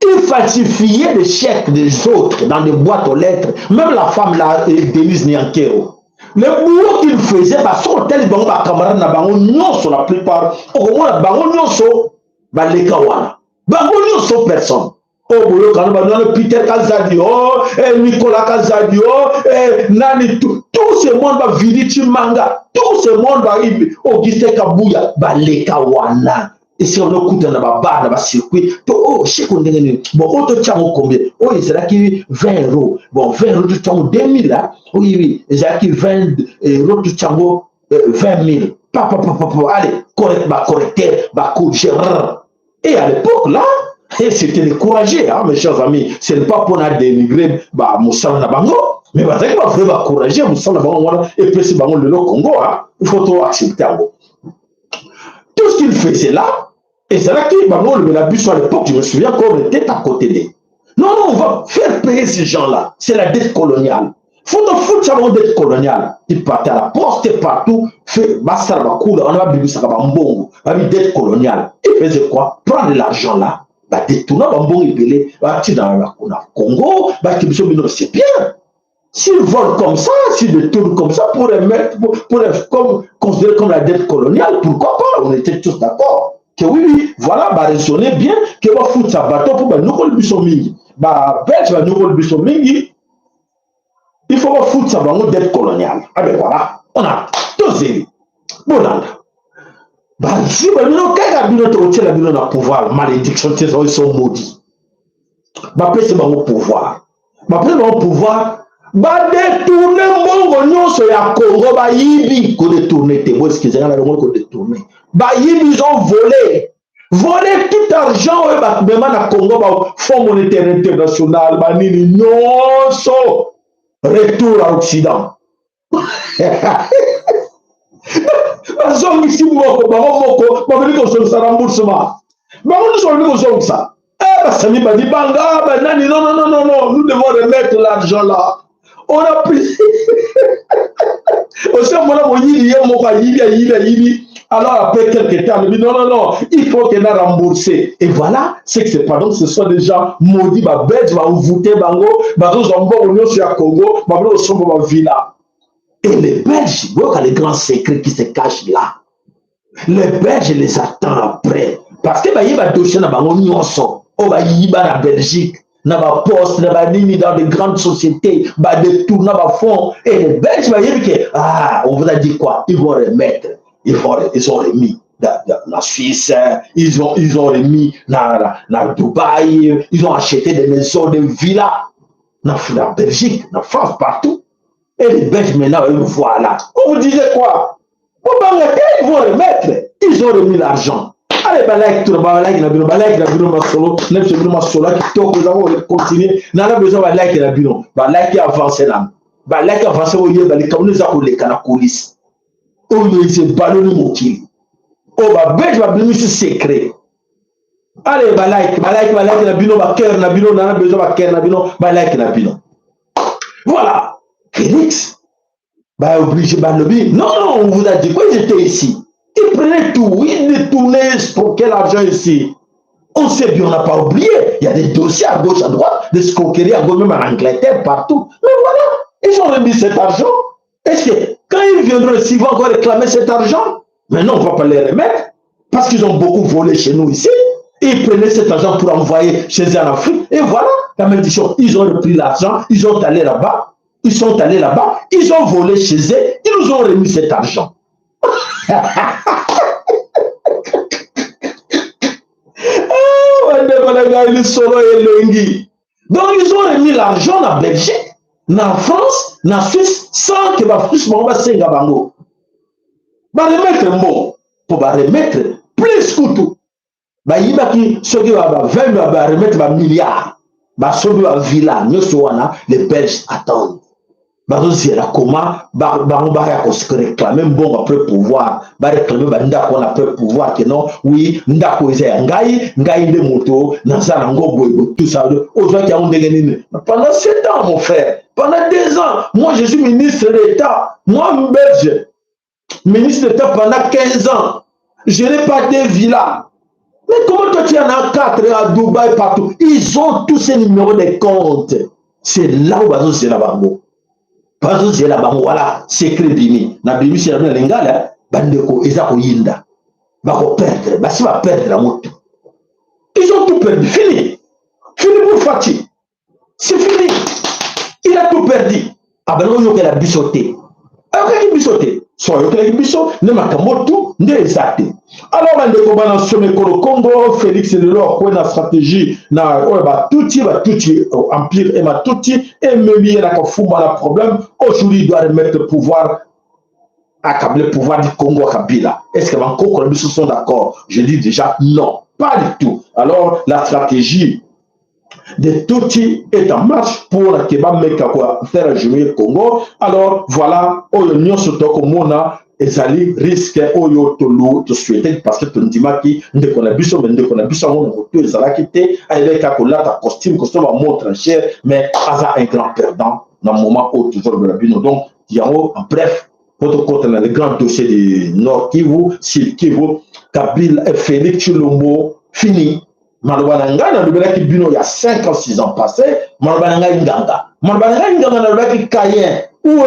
Ils falsifiaient les chèques des autres dans des boîtes aux lettres. Même la femme là, Denise Nyankero. Le boulot qu'ils faisaient, parce qu'on tel bon camarade na bango nyonso la plupart, au moins bango nyonso ba leka wana. Bango nyonso personne. Oh boulot quand on Peter Kazadio, Nicolas Kazadio, nani tout ce monde va Vinici Manga, tout ce monde va Auguste Kabuya ba leka wana. Et si on écoute dans la barre, dans le circuit, oh, je sais qu'on est bon, autre champ combien? Oh, il sera qui 20 €. Bon, 20 € du champ 2000 là. Oui, oui, il sera qui 20 € du champ 20 000. Papa, allez, correct, correcteur, gérant. Et à l'époque là, c'était découragé, hein, mes chers amis. Ce n'est pas pour dénigrer Moussa Nabango, mais parce qu'il va vraiment courager Moussa Nabango et puis c'est le Congo, hein. Il faut tout accepter. Tout ce qu'il faisait là, et c'est là qu'il m'a dit, la bus à l'époque, je me souviens qu'on était à côté d'eux. Non, on va faire payer ces gens-là. C'est la dette coloniale. Il faut foutre ça dans dette coloniale. Il partait à la poste et partout, fait basta la coule, on a bibi ça comme bongo, avec dette coloniale. Il faisait quoi? Prendre l'argent là, bah détourner bongo et pelé, bah tu dans la Congo, bah qui c'est bien. S'ils volent comme ça, s'ils détournent comme ça, pour remettre, pour considérer comme la dette coloniale, pourquoi pas? On était tous d'accord. Que oui, voilà, bah raisonner bien, que va foutre sa bateau pour nous qu'on le bissomingi. Bah, belge va nous qu'on le bissomingi. Il faut pas foutre sa bateau dette coloniale. Ah ben voilà, on a tous zéro. Bon, bah, si, bah, nous, quand il y a un pouvoir, malédiction, ils sont maudits. Bah, c'est mon pouvoir. Bah, c'est mon pouvoir. Bah détourner mon nyonso ya Congo ba yibi ko détourner te moi excusez la ko détourner ba yibi ils ont volé tout argent ba même na Congo ba Fonds monétaire international ba nini nyonso retour à Occident ba zongi si moko ba veni ko so remboursement ba on so ko ça bah sami ba di banga ba nani non nous devons remettre l'argent là. On a pris. Au sein alors après quelques temps, on dit non, il faut qu'elle a remboursé. Et voilà, c'est que c'est pas donc ce sont des gens maudits, bah belges, bah voûter bango, bah nous on va au sur Congo, bah nous sommes dans villa. Et les Belges, voilà les grands secrets qui se cachent là. Les Belges les attendent après, parce que bah il va dossier dans bango nyonso, oh bah il va en Belgique. Dans la poste, dans des grandes sociétés, des tours, dans le fond. Et les Belges, on vous a dit quoi? Ils vont remettre, ils ont remis dans la Suisse, ils ont remis dans Dubaï, ils ont acheté des maisons, des villas, dans la Belgique, dans la France, partout. Et les Belges, maintenant, voilà. On vous disait quoi? Ils vont remettre, ils ont remis l'argent. Allez, balai tout balai la solo, ne solo qui toque, nous allons continuer. N'a besoin balai la bino, balai qui avance là. Balai qui avance au lieu balai comme nous avons les canacolis. Oh, il se ballonne mon kill. Oh, bah, belge va venir ce secret. Allez, balai la bino, ba cœur na bino, n'a besoin ba cœur na bino, balai la bino. Voilà. Félix, bah, obligé, bah, non, on vous a dit quoi, ils étaient ici. Ils prenaient tout, ils détournaient, escroquaient l'argent ici. On sait bien, on n'a pas oublié. Il y a des dossiers à gauche, à droite, des escroqueries à gauche, même en Angleterre, partout. Mais voilà, ils ont remis cet argent. Est-ce que quand ils viendront ici, ils vont encore réclamer cet argent? Mais non, on ne va pas les remettre. Parce qu'ils ont beaucoup volé chez nous ici. Et ils prenaient cet argent pour envoyer chez eux en Afrique. Et voilà, la malédiction. Ils ont repris l'argent, ils sont allés là-bas, ils ont volé chez eux, ils nous ont remis cet argent. Donc ils ont remis l'argent en Belgique, en France, en Suisse, sans que la France va s'engager. Va remettre bon, pour remettre plus que tout. Il va remettre un milliard. Les Belges attendent. Comment réclamer bon après pouvoir, réclamer après pouvoir que non, oui, ngai de moto, tout ça. Pendant 7 ans, mon frère, Pendant 2 ans, moi je suis ministre d'État, moi belge, ministre d'État pendant 15 ans. Je n'ai pas de villas. Mais comment toi tu en as 4 à Dubaï, partout? Ils ont tous ces numéros de compte. C'est là où Bazo c'est la bango. Bazo c'est la bango, voilà, secret bimi. Na bimi c'est la lingala, bandeko, ezako yinda. Bako perdre, basi va perdre la moto. Ils ont tout perdu, fini. Fini pour Fatih. C'est fini. Il a tout perdu. Ah ben non, il a bissoté. Alors qu'il a bissoté. Soit il a bissoté, ne m'a qu'à moto, ne exacté. Alors, on va dans le Congo, Félix Lelor, quoi la stratégie, na tout empire et ma tout et même il y a un problème. Aujourd'hui, il doit remettre le pouvoir, accabler le pouvoir du Congo à Kabila. Est-ce que les Congolais sont d'accord? Je dis déjà non, pas du tout. Alors, la stratégie de Tutsi est en marche pour faire jouer le Congo. Alors, voilà, l'Union Sotokomona. Ezali risque oyo tolo to souhaiter parce que tu dis maki ndekona biso on moto ezala kité avec akolata costume va montre cher mais asa un grand perdant dans le moment où toujours de la bino. Donc yango en bref votre côté dans le grand dossier du Nord Kivu, Sud Kivu, Kabila et Félix Tshilombo fini. Malobananga na lobela ki bino il y a 5 ans 6 ans passés, Malobananga inganga na lobela ki Caïen où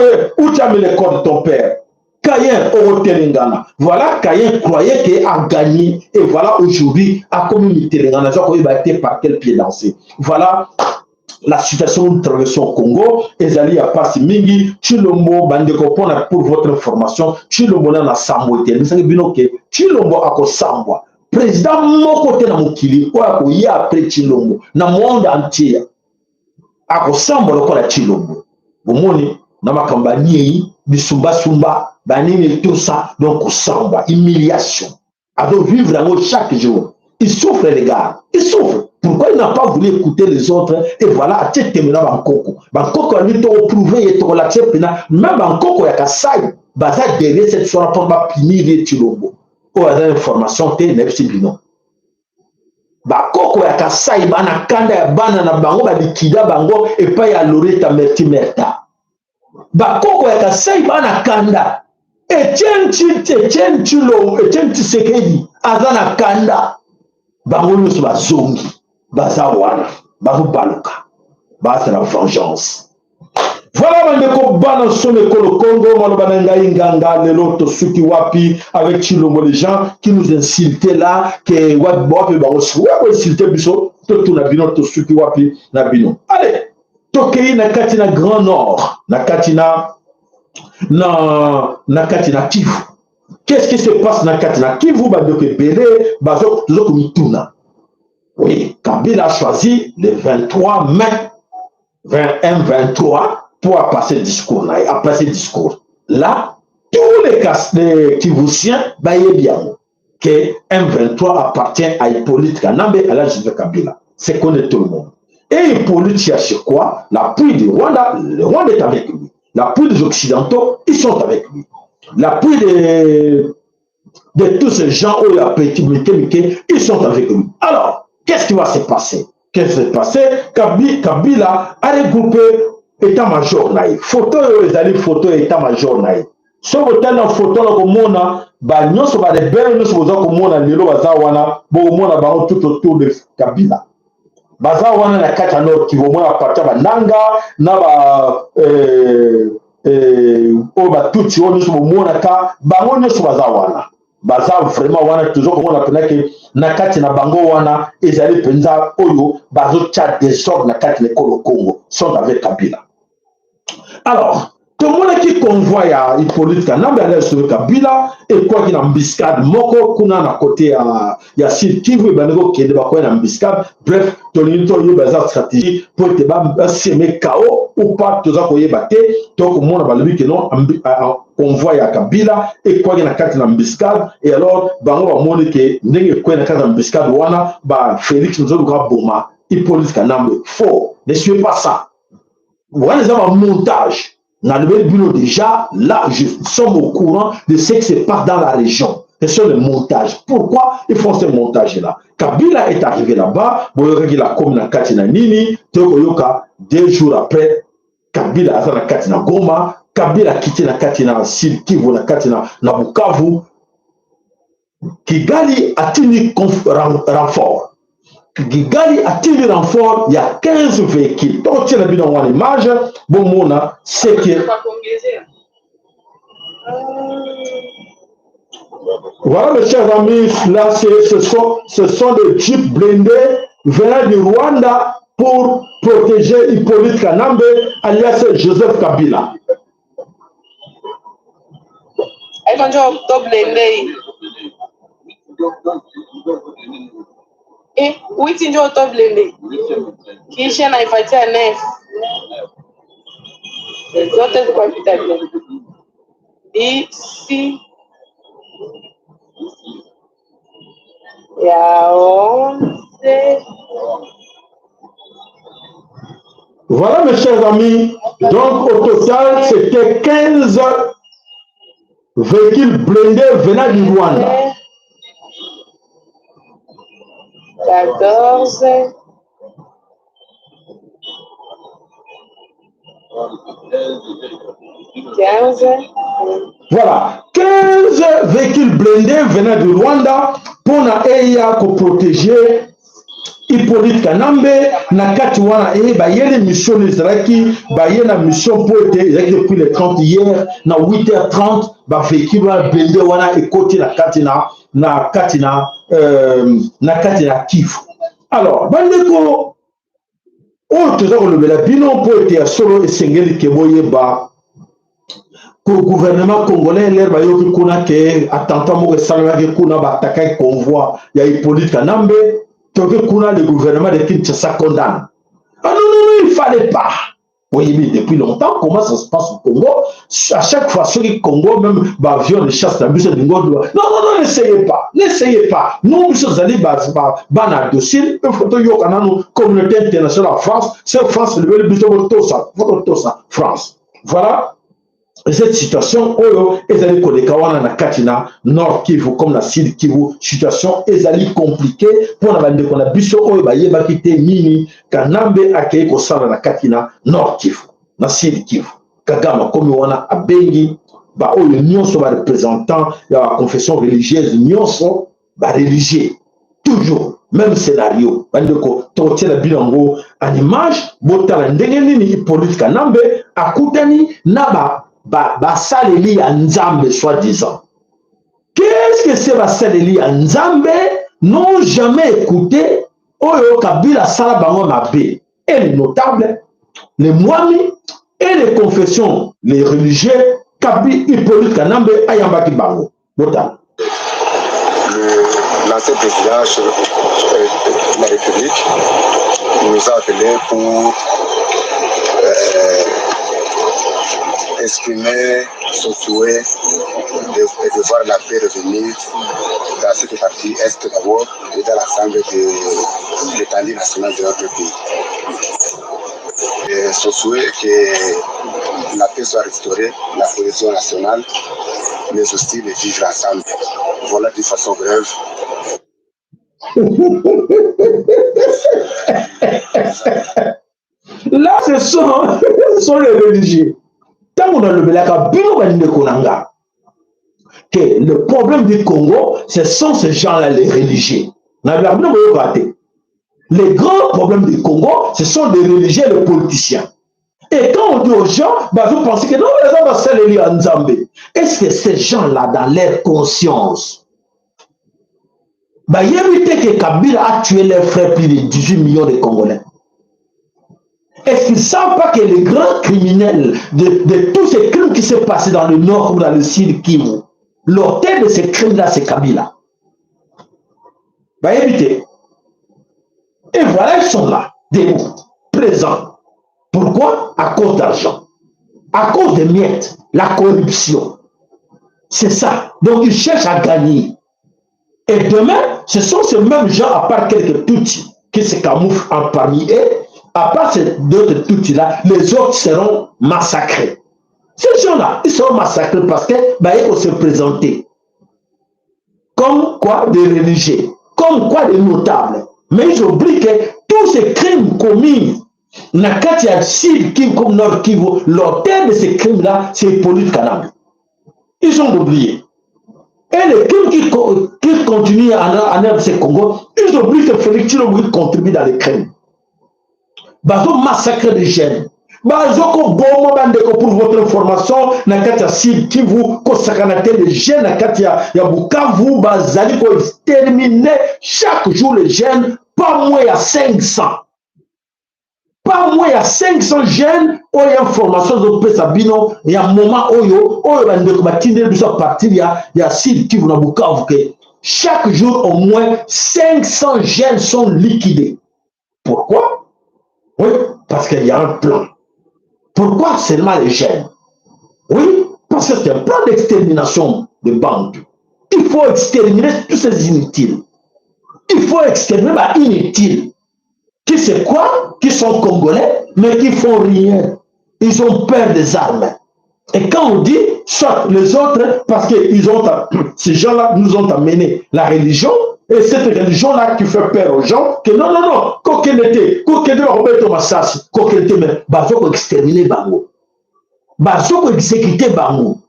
tu as mis le corps de ton père. Caïen au Telengana. Voilà, Caïen croyait qu'il a gagné. Et voilà, aujourd'hui, à communauté Telengana, il va être par quel pied danser. Voilà la situation de traversation au Congo. Ezali a passé Mingi, Tshilombo, Bandeko, pour votre information, Tshilombo na Sambo. Vous savez bien que Tshilombo a Sambo. Président Mokote na Mukili, quoi qu'il y a après Tshilombo, dans le monde entier, a Sambo le corps de Tshilombo. Vous voyez, dans ma campagne, Bisumba, banini tout ça, donc samba, humiliation. À donc vivre dans chaque jour. Il souffre les gars, il souffre. Pourquoi il n'a pas voulu écouter les autres? Et voilà, à tête terminé Bangkoko. Bangkoko a dit to prouver et to relaxer, même Bangkoko ya kasai, baza derrière cette soirée pour ma punir et Tshilombo. Ou à l'information te nepsi bino. Bangkoko ya kasai bana kanda ya bana na bango ba likida bango et pas ya Loretta Merta. Bakoko ya kasai bana kanda Etienne Tshisekedi azana kanda bango nyonso bazongi baza wana bazobaluka baza la vengeance. Voilà bandeko bana some ekolo Congo maloba na ngai nganga lelo tosuki wapi avec Tshilombo, les gens qui nous insultaient là que wapi bango ko insulter biso to tuna bino tosuki wapi na bino. Allez tokei na kati na Grand Nord na kati na Kivu. Qu'est-ce qui se passe na kati na Kivu? Badoke belé bazok mituna. Oui, Kabila a choisi le 23 mai 21-23 pour passer discours. Là, tous les Kivusiens baillent bien que M23 appartient à Hippolyte Kanambe à l'âge de Kabila. C'est connaît tout le monde. Et Hippolyte cherche quoi? L'appui du Rwanda. Le Rwanda est avec lui. L'appui des Occidentaux, ils sont avec lui. L'appui de tous ces gens où il a petit ils sont avec lui. Alors, qu'est-ce qui va se passer? Qu'est-ce qui va se passer? Kabila a regroupé état-major. Photo, les photos état-major. Si vous avez une photo, vous avez des belles choses, vous avez tout autour de Kabila. Baza wana na kati Nord Kivu mwana partia bananga na ba o ba tuti woni so mona ka bango nyoso baza vraiment wana toujours comme on appelle que na kati na bango wana ezali penza oyo bazo chat désordre na kati l'école au Congo sont avec Kabila. Alors tout le monde qui convoie ya Hippolyte Kanambe allait sur Kabila et quoi qu'il en embuscade moko kuna na côté ya Sud Kivu bango kende ba ko na embuscade. Bref tonito yo baza stratégie pour te ba semer chaos ou pas toza ko yebate donc mona balobi que non convoi ya Kabila et quoi qu'il na kati na embuscade et alors bango ba moni que ndenge ko na kati na embuscade wana ba Félix Nzoluka Boma Hippolyte Kanambe. Faux, ne suivez pas ça. Voilà les un montage. Déjà, là, je sommes au courant de ce qui se passe dans la région. Ce sont les montages. Pourquoi ils font ce montage-là? Kabila est arrivé là-bas, il a comme na Katina Nini, 2 jours après, Kabila aza na kati na Goma, Kabila kiti na kati na Sud Kivu na kati na Bukavu. Kigali atini renfort. Kigali atini renfort, il y a 15 véhicules. Donc tu as bien en image, bon mona, c'est que voilà mes chers amis, là ce sont des jeeps blindés venant du Rwanda pour protéger Hippolyte Kanambe alias Joseph Kabila. Wiki ndio toblele kisha naipatia nef zote ziko pita isi ya 11. Voilà mes chers amis, donc au total c'était 15 véhicules blindés venant du Rwanda. 14. Voilà, 15 véhicules blindés venant du Rwanda pour protéger Hippolyte Kanambe na kati wana bayele mission ezalaki bayena mission pour être depuis le 30 hier na 8h30 ba véhicule blindé wana ekoti na kati na Kivu. Alors bandeko o toza kolobela bino pour être solo esengeli keboye ba pour le gouvernement congolais l'air bayoki kuna ke attentat moko esalemaki kuna batakaki convoi ya Hippolyte Kanambe. Donc, le gouvernement de Kinshasa condamne. Ah non, non, il ne fallait pas. Oui, mais depuis longtemps, comment ça se passe au Congo? À chaque fois, sur le Congo, même avion de chasse, la mission de Ngo. Non, non, non, n'essayez pas. N'essayez pas. Nous, nous sommes allés à dossier. Il faut que nous, communauté internationale en France, c'est France, le but de France. Voilà. Et cette situation, ezali kolekawana na katina Nord Kivu comme na Sud Kivu, situation ezali compliquée pour na bande kona biso oyo bayeba kite nini Kanambe akei ko sala na katina Nord Kivu na Sud Kivu. Kagama comme wana abengi ba oyo nyonso ba représentant ya confession religieuse nyonso ba religieux toujours même scénario bande ko totiela bilango en image botala ndenge nini Hippolyte Kanambe akutani na basaleli ya Nzambe soi-disant. Qu'est-ce que c'est basaleli ya Nzambe? N'ont jamais écouté Oyo Kabila sala bango mabe. Et les notables, les moines et les confessions, les religieux, Hippolyte Kanambe ayambaki bango. Notables. L'ancien président de la République nous a appelés pour exprimer son souhait de voir la paix revenir dans cette partie est d'abord et dans l'ensemble de l'étendue nationale de notre pays. Et son souhait est que la paix soit restaurée, la cohésion nationale, mais aussi le vivre ensemble. Voilà d'une façon brève. Là, ce sont les religieux. Tant qu'on a le belaka, que le problème du Congo, ce sont ces gens-là, les religieux. Les grands problèmes du Congo, ce sont les religieux et les politiciens. Et quand on dit aux gens, bah, vous pensez que non, les gens vont s'allier à Nzambé. Est-ce que ces gens-là, dans leur conscience, bah, il y a évité que Kabila a tué leurs frères plus de 18 millions de Congolais? Est-ce qu'ils ne savent pas que les grands criminels de tous ces crimes qui se passent dans le nord ou dans le sud Kivu, l'auteur de ces crimes-là, c'est Kabila? Bah, évitez. Et voilà, ils sont là, debout, présents. Pourquoi? À cause d'argent. À cause des miettes, la corruption. C'est ça. Donc, ils cherchent à gagner. Et demain, ce sont ces mêmes gens, à part quelques petits, qui se camouflent parmi eux. À part ces d'autres petits-là, les autres seront massacrés. Ces gens-là, ils seront massacrés parce que bah, ils vont se présenter comme quoi des religieux, comme quoi des notables. Mais ils oublient que tous ces crimes commis Nakati ya Sud Kivu comme Nord Kivu, l'auteur de ces crimes-là, c'est Hippolyte Kanambe. Ils ont oublié. Et les crimes qui continuent en RDC Congo, ils oublient que Félix Tshisekedi contribue dans les crimes. Bazo massacre des jeunes. Bazo ko bomo bandeko pour votre information, nakati ya Sud Kivu ko sakanate les jeunes nakati ya Bukavu bazali ko exterminer chaque jour les jeunes, pas moins à 500. Pas moins à 500 jeunes, oyo information de Pesabino, il y a un moment oyo bandeko batinde biso partir ya Sud Kivu na Bukavu que chaque jour au moins 500 jeunes sont liquidés. Pourquoi? Oui, parce qu'il y a un plan. Pourquoi seulement les jeunes? Oui, parce que c'est un plan d'extermination de bandes. Il faut exterminer tous ces inutiles. Il faut exterminer les inutiles. Qui c'est quoi? Qui sont congolais, mais qui font rien. Ils ont peur des armes. Et quand on dit, soit les autres, parce que ces gens-là nous ont amené la religion, et cette religion-là qui fait peur aux gens, que non, coquelité, Roberto Massas, coquelité, mais bazoko exterminer Bango. Bazoko exécuter Bango.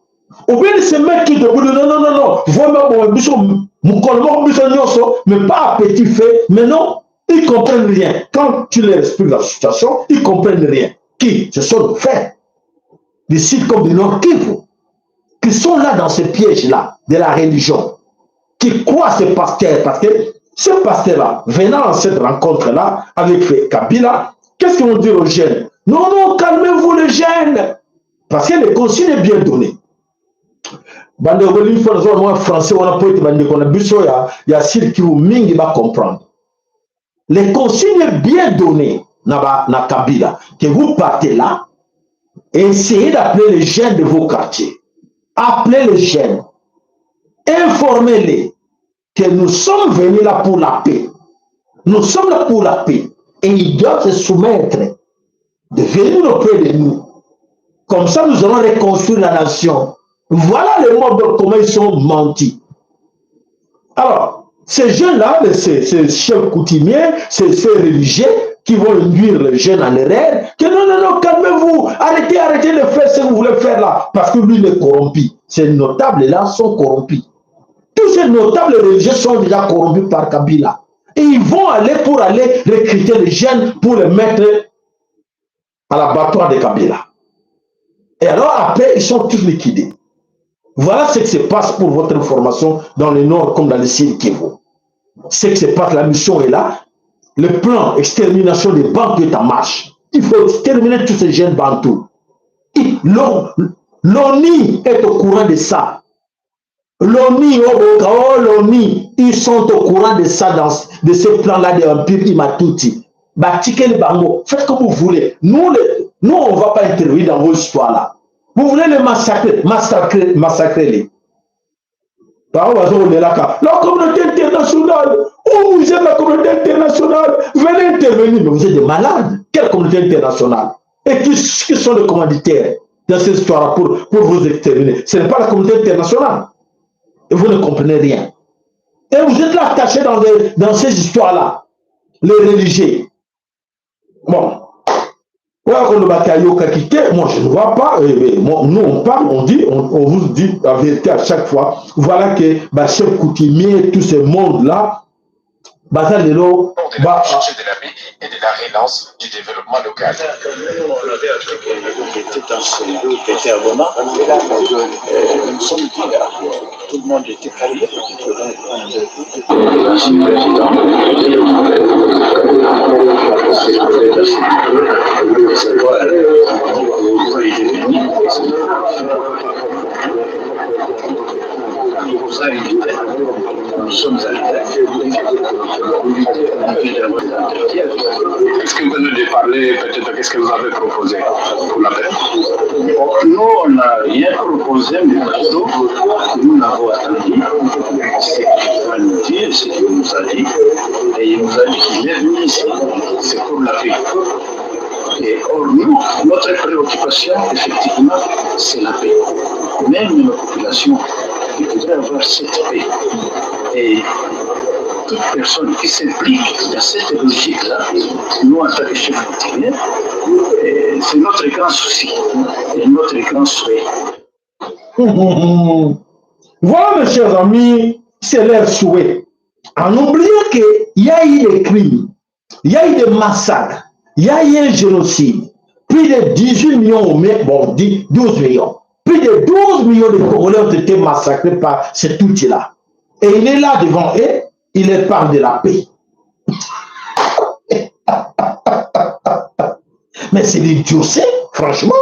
Ou bien ces mecs qui te disent non, vraiment, mais pas à petit fait, mais non, ils comprennent rien. Quand tu leur expliques la situation, ils comprennent rien. Qui? Ce sont les faits. Des sites comme du Nord Kivu, qui sont là dans ce piège-là de la religion, qui croient ces pasteurs, parce que ces pasteurs-là, venant à cette rencontre-là avec Kabila, qu'est-ce qu'ils vont dire aux jeunes? Non, calmez-vous les jeunes, parce que le consigne est bien donné. Français, on a pas été il y a Sud Kivu mingi va comprendre. Les consignes est bien donné na Kabila, que vous partez là, essayez d'appeler les jeunes de vos quartiers. Appelez les jeunes. Informez-les que nous sommes venus là pour la paix. Nous sommes là pour la paix. Et ils doivent se soumettre, de venir auprès de nous. Comme ça, nous allons reconstruire la nation. Voilà le mode de comment ils sont mentis. Alors, ces jeunes-là, ces chefs coutumiers, ces religieux, qui vont induire les jeunes en erreur, que non, calmez-vous, arrêtez de faire ce que vous voulez faire là, parce que lui, il est corrompu. Ces notables-là sont corrompus. Tous ces notables religieux sont déjà corrompus par Kabila. Et ils vont pour aller recruter les jeunes pour les mettre à l'abattoir de Kabila. Et alors après, ils sont tous liquidés. Voilà ce qui se passe pour votre information dans le nord comme dans le Sud Kivu. Ce qui se passe, la mission est là. Le plan extermination des banques est en marche. Il faut exterminer tous ces jeunes bantous. L'ONU est au courant de ça. L'ONU, ils sont au courant de ça, de ce plan-là de l'Empire Imatuti. Batikel Bango, faites comme vous voulez. Nous, on ne va pas intervenir dans vos histoires-là. Vous voulez les massacrer les. La communauté internationale, où vous êtes la communauté internationale, venez intervenir, mais vous êtes des malades. Quelle communauté internationale? Et qui sont les commanditaires dans cette histoire pour vous exterminer? Ce n'est pas la communauté internationale. Et vous ne comprenez rien. Et vous êtes là attachés dans ces histoires-là, les religieux. Bon. Moi, je ne vois pas, nous on parle, on vous dit la vérité à chaque fois. Voilà que chef coutumier, tout ce monde-là, de la recherche de la paix et de la relance du développement local. On avait appris qu'il était dans ce lieu, qui était à Goma. Nous sommes dit, tout le monde était calé. Merci, Président. Nous sommes Est-ce que vous venez de parler, peut-être, qu'est-ce que vous avez proposé pour la paix? Nous, on n'a rien proposé, mais plutôt, nous l'avons attendu. Ce qu'il va nous dire, ce qu'il nous a dit. Et il nous a dit qu'il est venu ici, c'est pour la paix. Et or, nous, notre préoccupation, effectivement, c'est la paix. Même nos populations, ils voudraient avoir cette paix. Et toute personne qui s'implique dans cette logique-là, nous en tant que chefs coutumiers, c'est notre grand souci et notre grand souhait. Voilà, mes chers amis, c'est leur souhait. En oubliant qu'il y a eu des crimes, il y a eu des massacres, il y a eu un génocide. Plus de 18 millions, bon, 12 millions. Plus de 12 millions de Congolais ont été massacrés par cet outil-là. Et il est là devant eux, il leur parle de la paix. Mais c'est l'idiotie, franchement.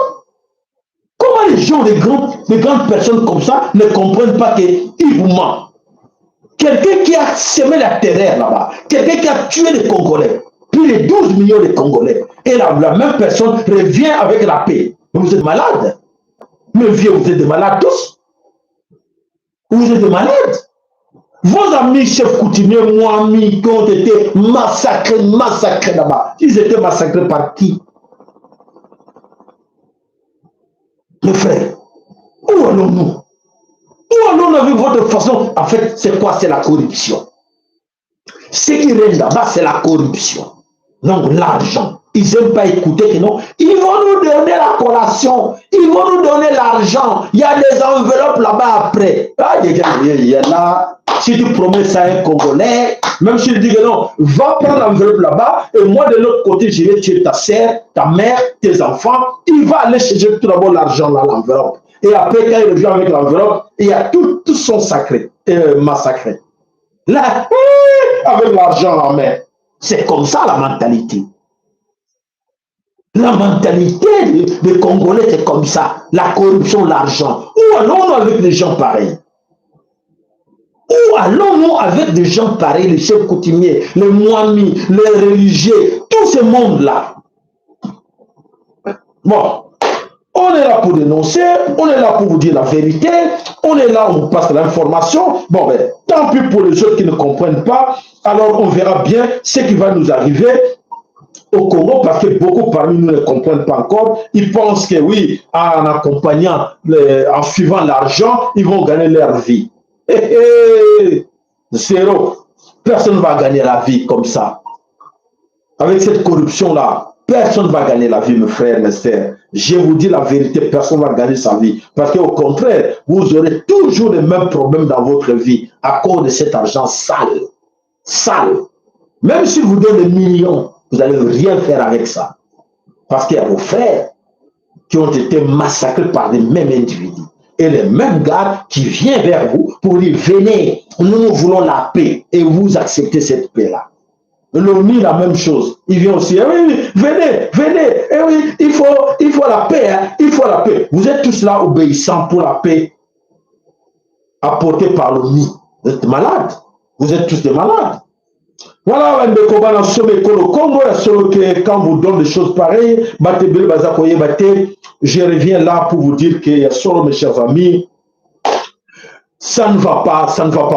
Comment les gens, les grandes personnes comme ça ne comprennent pas qu'ils vous mentent? Quelqu'un qui a semé la terreur là-bas, quelqu'un qui a tué les Congolais, plus de 12 millions de Congolais, et la même personne revient avec la paix. Mais vous êtes malades. Mais vieux, vous êtes des malades tous. Vous êtes des malades. Vos amis chefs coutumiers, moi, amis, qui ont été massacrés là-bas, ils étaient massacrés par qui? Mes frères, où allons-nous? Où allons-nous avec votre façon? En fait, c'est quoi? C'est la corruption. Ce qui règne là-bas, c'est la corruption. Donc, l'argent. Ils n'aiment pas écouter que non. Ils vont nous donner la collation. Ils vont nous donner l'argent. Il y a des enveloppes là-bas après. Ah, il y a là. Si tu promets ça à un Congolais, même si tu dis que non, va prendre l'enveloppe là-bas, et moi de l'autre côté, je vais tuer ta sœur, ta mère, tes enfants. Il va aller chercher tout d'abord l'argent là, l'enveloppe. Et après, quand il revient avec l'enveloppe, il y a tout son massacré. Là, avec l'argent en main. C'est comme ça la mentalité. La mentalité des Congolais, c'est comme ça. La corruption, l'argent. Où allons-nous avec des gens pareils? Où allons-nous avec des gens pareils, les chefs coutumiers, les moimis, les religieux, tout ce monde-là? Bon, on est là pour dénoncer, on est là pour vous dire la vérité, on est là, on vous passe l'information. Bon, ben, tant pis pour les autres qui ne comprennent pas, alors on verra bien ce qui va nous arriver au Congo, parce que beaucoup parmi nous ne comprennent pas encore. Ils pensent que oui, en accompagnant, en suivant l'argent, ils vont gagner leur vie. Zéro. Personne ne va gagner la vie comme ça. Avec cette corruption-là, personne ne va gagner la vie, mes frères, mes sœurs. Je vous dis la vérité, personne ne va gagner sa vie. Parce qu'au contraire, vous aurez toujours les mêmes problèmes dans votre vie à cause de cet argent sale. Sale. Même si vous donnez des millions, vous n'allez rien faire avec ça. Parce qu'il y a vos frères qui ont été massacrés par les mêmes individus. Et les mêmes gars qui viennent vers vous pour dire, venez, nous voulons la paix. Et vous acceptez cette paix-là. L'ONU, la même chose. Il vient aussi, eh oui, venez, eh oui, il faut la paix, hein, il faut la paix. Vous êtes tous là obéissants pour la paix apportée par l'ONU. Vous êtes malades. Vous êtes tous des malades. Voilà, quand vous donne des choses pareilles, je reviens là pour vous dire qu'il y a solo, mes chers amis, ça ne va pas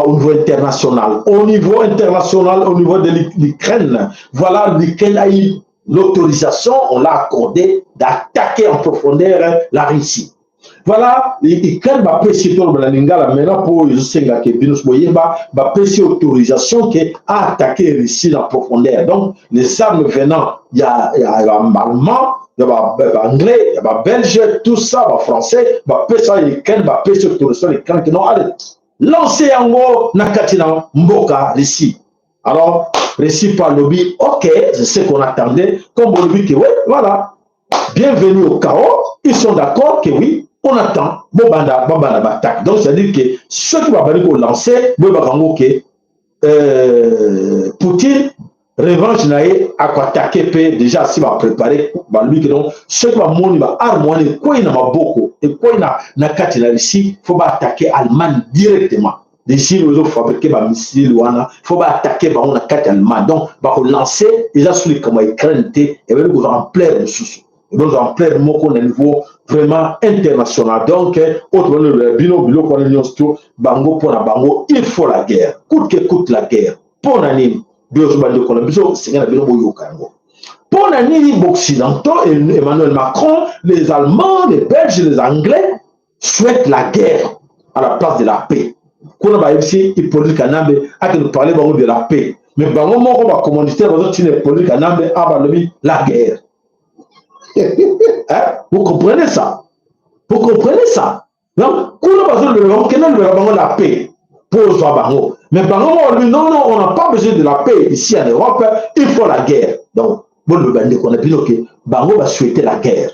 au niveau international. Au niveau international, au niveau de l'Ukraine, voilà, l'Ukraine a eu l'autorisation, on l'a accordé, d'attaquer en profondeur la Russie. Voilà, l'Ukraine va passer maintenant pour autorisation à attaquer la Russie en profondeur. Donc, les armes venant, il y a allemand, il y a anglais, il y a belge, tout ça, va français, va passer l'Ukraine, va passer autorisation l'Ukraine qui n'ont allez, lancez en haut, Nakatina, Mboka, Russie. Alors, Russie par lobby, ok, c'est ce qu'on attendait, comme on dit que oui, voilà, bienvenue au chaos, ils sont d'accord que oui, on attend, Bobanda attaque. Donc, c'est-à-dire que ceux qui vont lancer, Poutine, revanche, à quoi attaquer, déjà, si va préparer, lui, que donc, ceux qui vont armer, quoi il y a beaucoup, et quoi il y a ici, il faut attaquer l'Allemagne directement. D'ici, nous avons fabriqué des missiles, il faut attaquer l'Allemagne. Donc, il faut lancer, ils ont soulevé comme ils craignent, et ils vont en plein de sous. Nous en plein mot qu'on a niveau vraiment international. Donc, autrement, le bango pour la bango, il faut la guerre. Coûte que coûte la guerre. Pour l'année, pour l'année, les Occidentaux, Emmanuel Macron, les Allemands, les Belges, les Anglais souhaitent la guerre à la place de la paix. qu'on a ici, il politique Kanambe, à nous parler de la paix. Mais bango moko ba commanditaire ba zoti ne politique Kanambe a la guerre. Hein? Vous comprenez ça? Vous comprenez ça? Donc, quand on a besoin de la paix pour Bango. Mais Bango, non, on n'a pas besoin de la paix ici en Europe, il faut la guerre. Donc, bon, le bandit qu'on a dit que Bango va souhaiter la guerre.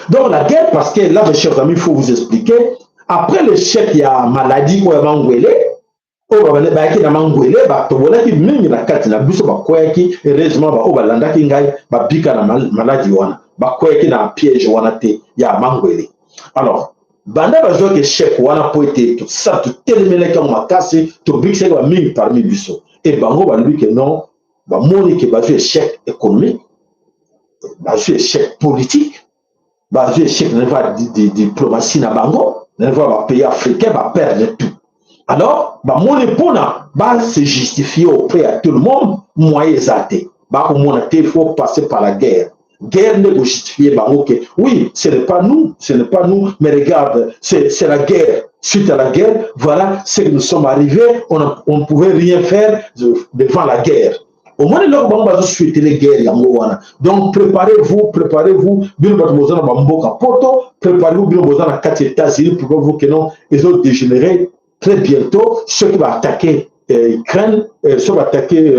Donc, la guerre, parce que là, mes chers amis, il faut vous expliquer, après l'échec, il y a maladie où il y a Mangwele, alors banda bazo que chef wana poete tout ça tout telemele comme makasi to bixé ba mingi parmi biso et bango ba lui que non ba moni que bazo échec économique bazo échec politique bazo échec de diplomatie na bango na ba pays africain ba perdre tout. Alors, mon épona va se justifier auprès de tout le monde, moyen zaté. Il faut passer par la guerre. Guerre ne vous justifier, oui, ce n'est pas nous, mais regarde, c'est la guerre. Suite à la guerre, voilà ce que nous sommes arrivés, on ne pouvait rien faire devant la guerre. Au moins, là, on va souhaiter les guerres. Donc, préparez-vous, préparez-vous, pour vous que non, ils ont dégénéré. Très bientôt, ceux qui vont attaquer Ukraine, ceux qui vont attaquer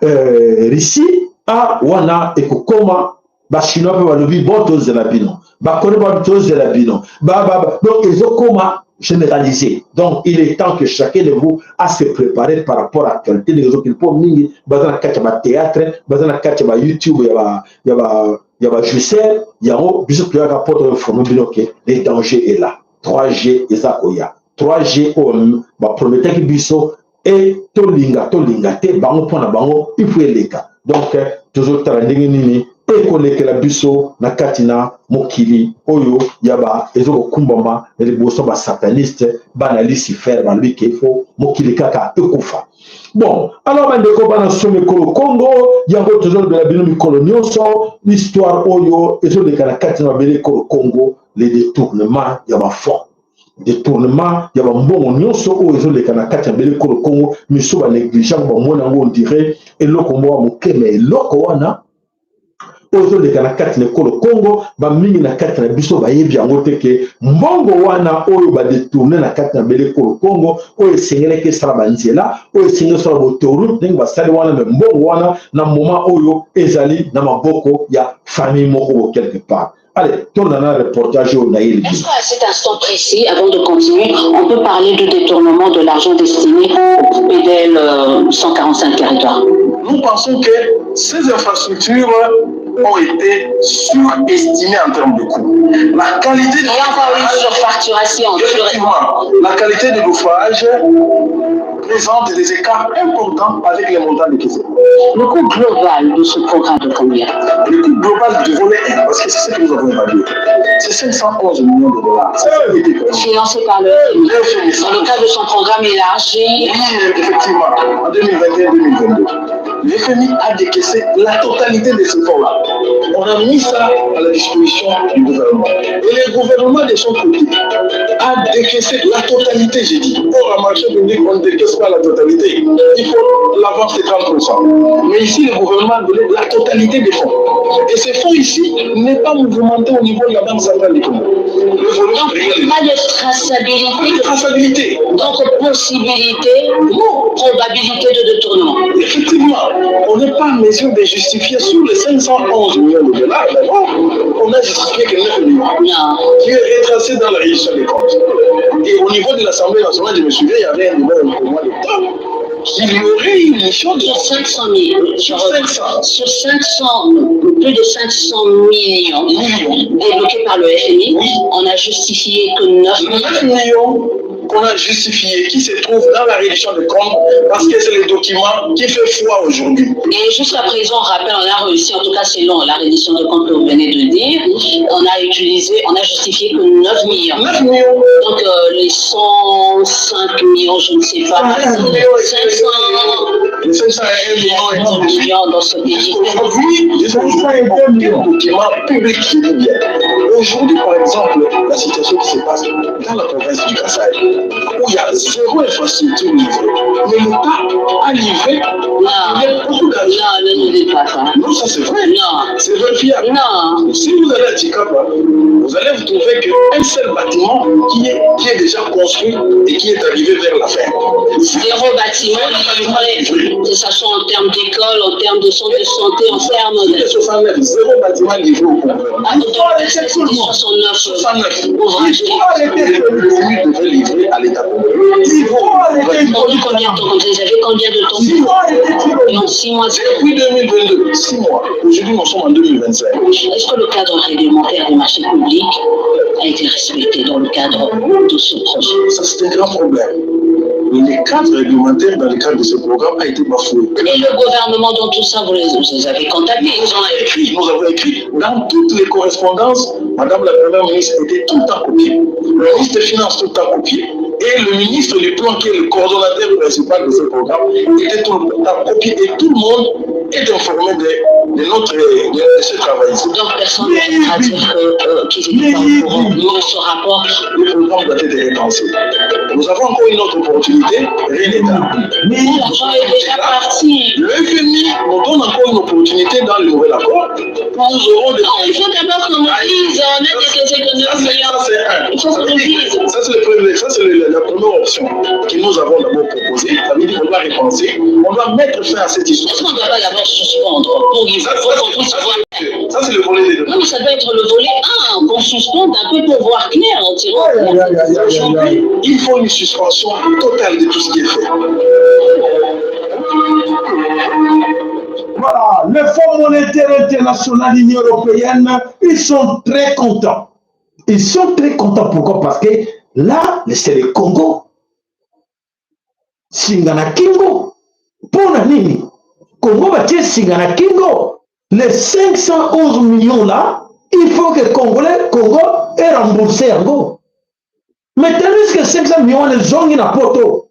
Russie, à Wana et Kokoma, les Chinois peuvent le bon tous de la bino, tous de la bino. Donc, ils ont comment généraliser. Donc, il est temps que chacun de vous a se préparer par rapport à la qualité des réseaux qu'il faut mingi, dans la carte de théâtre, dans la carte de YouTube, il y a Jusser, il y a un rapport de formule, les dangers est là. 3G et Zakoya. 3G va promettre que biso et tolinga te bango pona bango il faut les cas. Donc toujours tarandingi nini et connecter la biso na katina mokili oyo yaba ezoko kumbama les bosso ba sataniste bana Lucifer ba lui qu'il faut mokili kaka ekufa. Bon, alors bandeko bana somme Congo yango toujours de la binomi colonioso l'histoire oyo ezo de kana katina bele Congo les détournements yaba fort. Détournement, il y a un bon oignon, so o ezo le kanakati ya bele ko Congo, miso ba négligent ba mona ngo on dirait et loko mo amuke mais loko wana ozo le kanakati ne ko Congo ba mingi na kati na biso ba yebi yango te ke mbongo wana oyo ba détourner na kati na bele ko Congo oyo sengele ke sala banzela oyo sengele sala botoru ndenge ba sali wana mais mbongo wana na moment oyo ezali na maboko ya famille moko quelque part. Allez, tourne dans un reportage au Naïl. Est-ce qu'à cet instant précis, avant de continuer, on peut parler de détournement de l'argent destiné au PDL 145 territoires? Nous pensons que ces infrastructures ont été surestimées en termes de coûts. La qualité de surfacturation. Effectivement, la qualité de l'ouvrage présente des écarts importants avec les montants décaissés. Le coût global de ce programme de combien? Le coût global du volet 1, parce que c'est ce que nous avons évalué, c'est 511 millions de dollars. Financé par le FMI. Dans le cadre de son programme élargi. Effectivement, en 2021-2022. Le FMI a décaissé la totalité de ce fonds-là. On a mis ça à la disposition du gouvernement. Et le gouvernement de son côté a décaissé la totalité, j'ai dit. Or, en marché public, on ne décaisse pas la totalité. Il faut l'avance de 30%. Mais ici, le gouvernement a donné la totalité des fonds. Et ces fonds ici n'est pas mouvementé au niveau de la Banque centrale du Congo. Donc, pas de traçabilité. Pas de traçabilité. Donc, possibilité, probabilité de détournement. Effectivement, on n'est pas en mesure de justifier sur les 511 millions de dollars. D'abord, on a justifié que 9 millions qui est retracé dans la réduction des comptes. Et au niveau de l'Assemblée nationale, je me souviens, il y avait un débat au mois d'octobre. Il y aurait une mission de 500 000. Sur 500, plus de 500 millions débloqués par le FMI, on a justifié que 9 millions qu'on a justifié, qui se trouve dans la réduction de comptes, parce que c'est le document qui fait foi aujourd'hui. Et jusqu'à présent, on rappelle, on a réussi, en tout cas selon la réduction de comptes que vous venez de dire, on a justifié que 9 millions. 9 millions. Donc les 105 millions, je ne sais pas. 500 les 501 millions dans ce pays. Aujourd'hui, ils ont aucun document public qui dit bien. Aujourd'hui, par exemple, la situation qui se passe dans la province du Kasaï, où il y a zéro infrastructure livrée, mais l'État a livré beaucoup d'argent. Non, ne nous dites pas ça. Non, ça c'est vrai. Non. C'est vérifiable. Non. Si vous allez à Tchikapa, vous allez vous trouver qu'un seul bâtiment qui est déjà construit et qui est arrivé vers la fin. Zéro bâtiment livré, que ce soit en termes d'école, en termes de centre de santé, en termes de... 69, zéro bâtiment livré au Congo. Dans les 69 ouvrages. Il devait livrer à l'État congolais. Combien de temps? Vous avez combien de temps? 6 mois. Et en 6 mois, depuis 2022, 6 mois. Aujourd'hui, nous sommes en 2025. est-ce que le cadre réglementaire des marchés publics a été respecté dans le cadre de ce projet? Ça, c'est un grand problème. Les cadres réglementaires dans le cadre de ce programme a été bafoué. Et le gouvernement dans tout ça, vous les avez contactés? Nous avons écrit dans toutes les correspondances. Madame la Première ministre était tout le temps copiée. Le ministre des Finances tout le temps copié. Et le ministre du Plan, qui est le coordonnateur principal de ce programme, était tout le temps copié. Et tout le monde est informé de ce travail. Donc personne ne va dire qu'ils n'étaient pas au courant de ce rapport. Le programme doit être dépensé. Nous avons encore une autre opportunité, rien n'est tard. Mais l'argent est déjà parti. Le FMI nous donne encore une opportunité dans le nouvel accord. Nous aurons des... Non, il faut d'abord qu'on nous dise, on a décaissé que 9 millions. Il faut qu'on nous dise. Ça, c'est la première option que nous avons d'abord proposée. Ça veut dire qu'on doit repenser, on doit mettre fin à cette histoire. Est-ce qu'on ne doit pas d'abord suspendre pour qu'on puisse voir? Ça, c'est le volet des deux. Non, mais ça doit être le volet 1, qu'on suspende un peu pour voir clair en tirant. Aujourd'hui, il faut une suspension totale de tout ce qui est fait. Voilà, le Fonds monétaire international, l'Union européenne, ils sont très contents. Ils sont très contents. Pourquoi? Parce que là, c'est le Congo. Singana Kingo. Pour la nini. Congo va dire Singana Kingo. Les 511 millions là, il faut que Congo ait remboursé en gros. Mais tandis que 500 millions, ils ont une poto.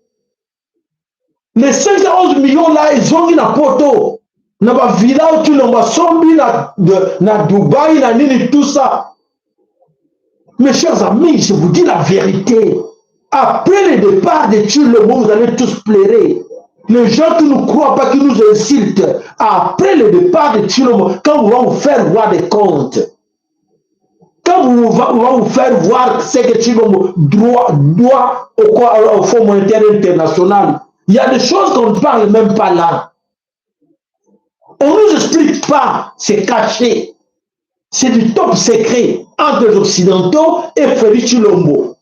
Les 511 millions là, ils ont une poto. Na ba villa où tu l'as sombi na Dubaï, na nini, tout ça. Mes chers amis, je vous dis la vérité. Après le départ de Tchilombo, vous allez tous pleurer. Les gens qui ne croient pas, qui nous insultent, après le départ de Tchilombo, quand on va vous faire voir des comptes, quand on va vous faire voir ce que Tchilombo doit au Fonds monétaire international, il y a des choses qu'on ne parle même pas là. On ne nous explique pas, c'est caché. C'est du top secret entre les Occidentaux et Félix Tshilombo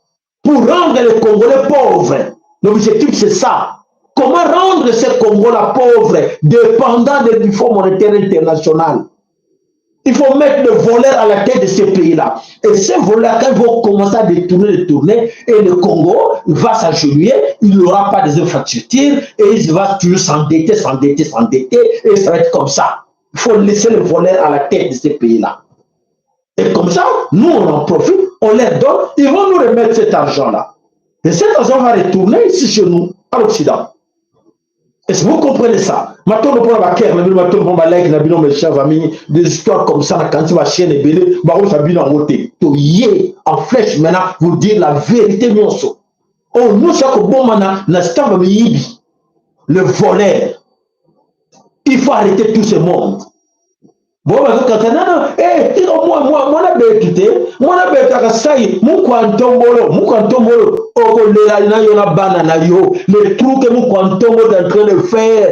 pour rendre les Congolais pauvres. L'objectif, c'est ça. Comment rendre ces Congolais pauvres, dépendants du Fonds monétaire international? Il faut mettre le voleur à la tête de ce pays-là. Et ces voleurs, quand ils vont commencer à détourner, et le Congo va s'agenouiller, il n'aura pas des infrastructures, et il va toujours s'endetter, et ça va être comme ça. Il faut laisser le voleur à la tête de ce pays-là. Et comme ça, nous, on en profite, on leur donne, ils vont nous remettre cet argent-là. Et cet argent va retourner ici chez nous, à l'Occident. Est-ce que vous comprenez ça? Maintenant, on prend la guerre, mes chers amis, des histoires comme ça, quand tu vas chier les bébés, en flèche, maintenant, vous dire la vérité, oh, nous, c'est que bon, le voleur. Il faut arrêter tout ce monde. Bon, moi, le trou que nous comptons en train de faire,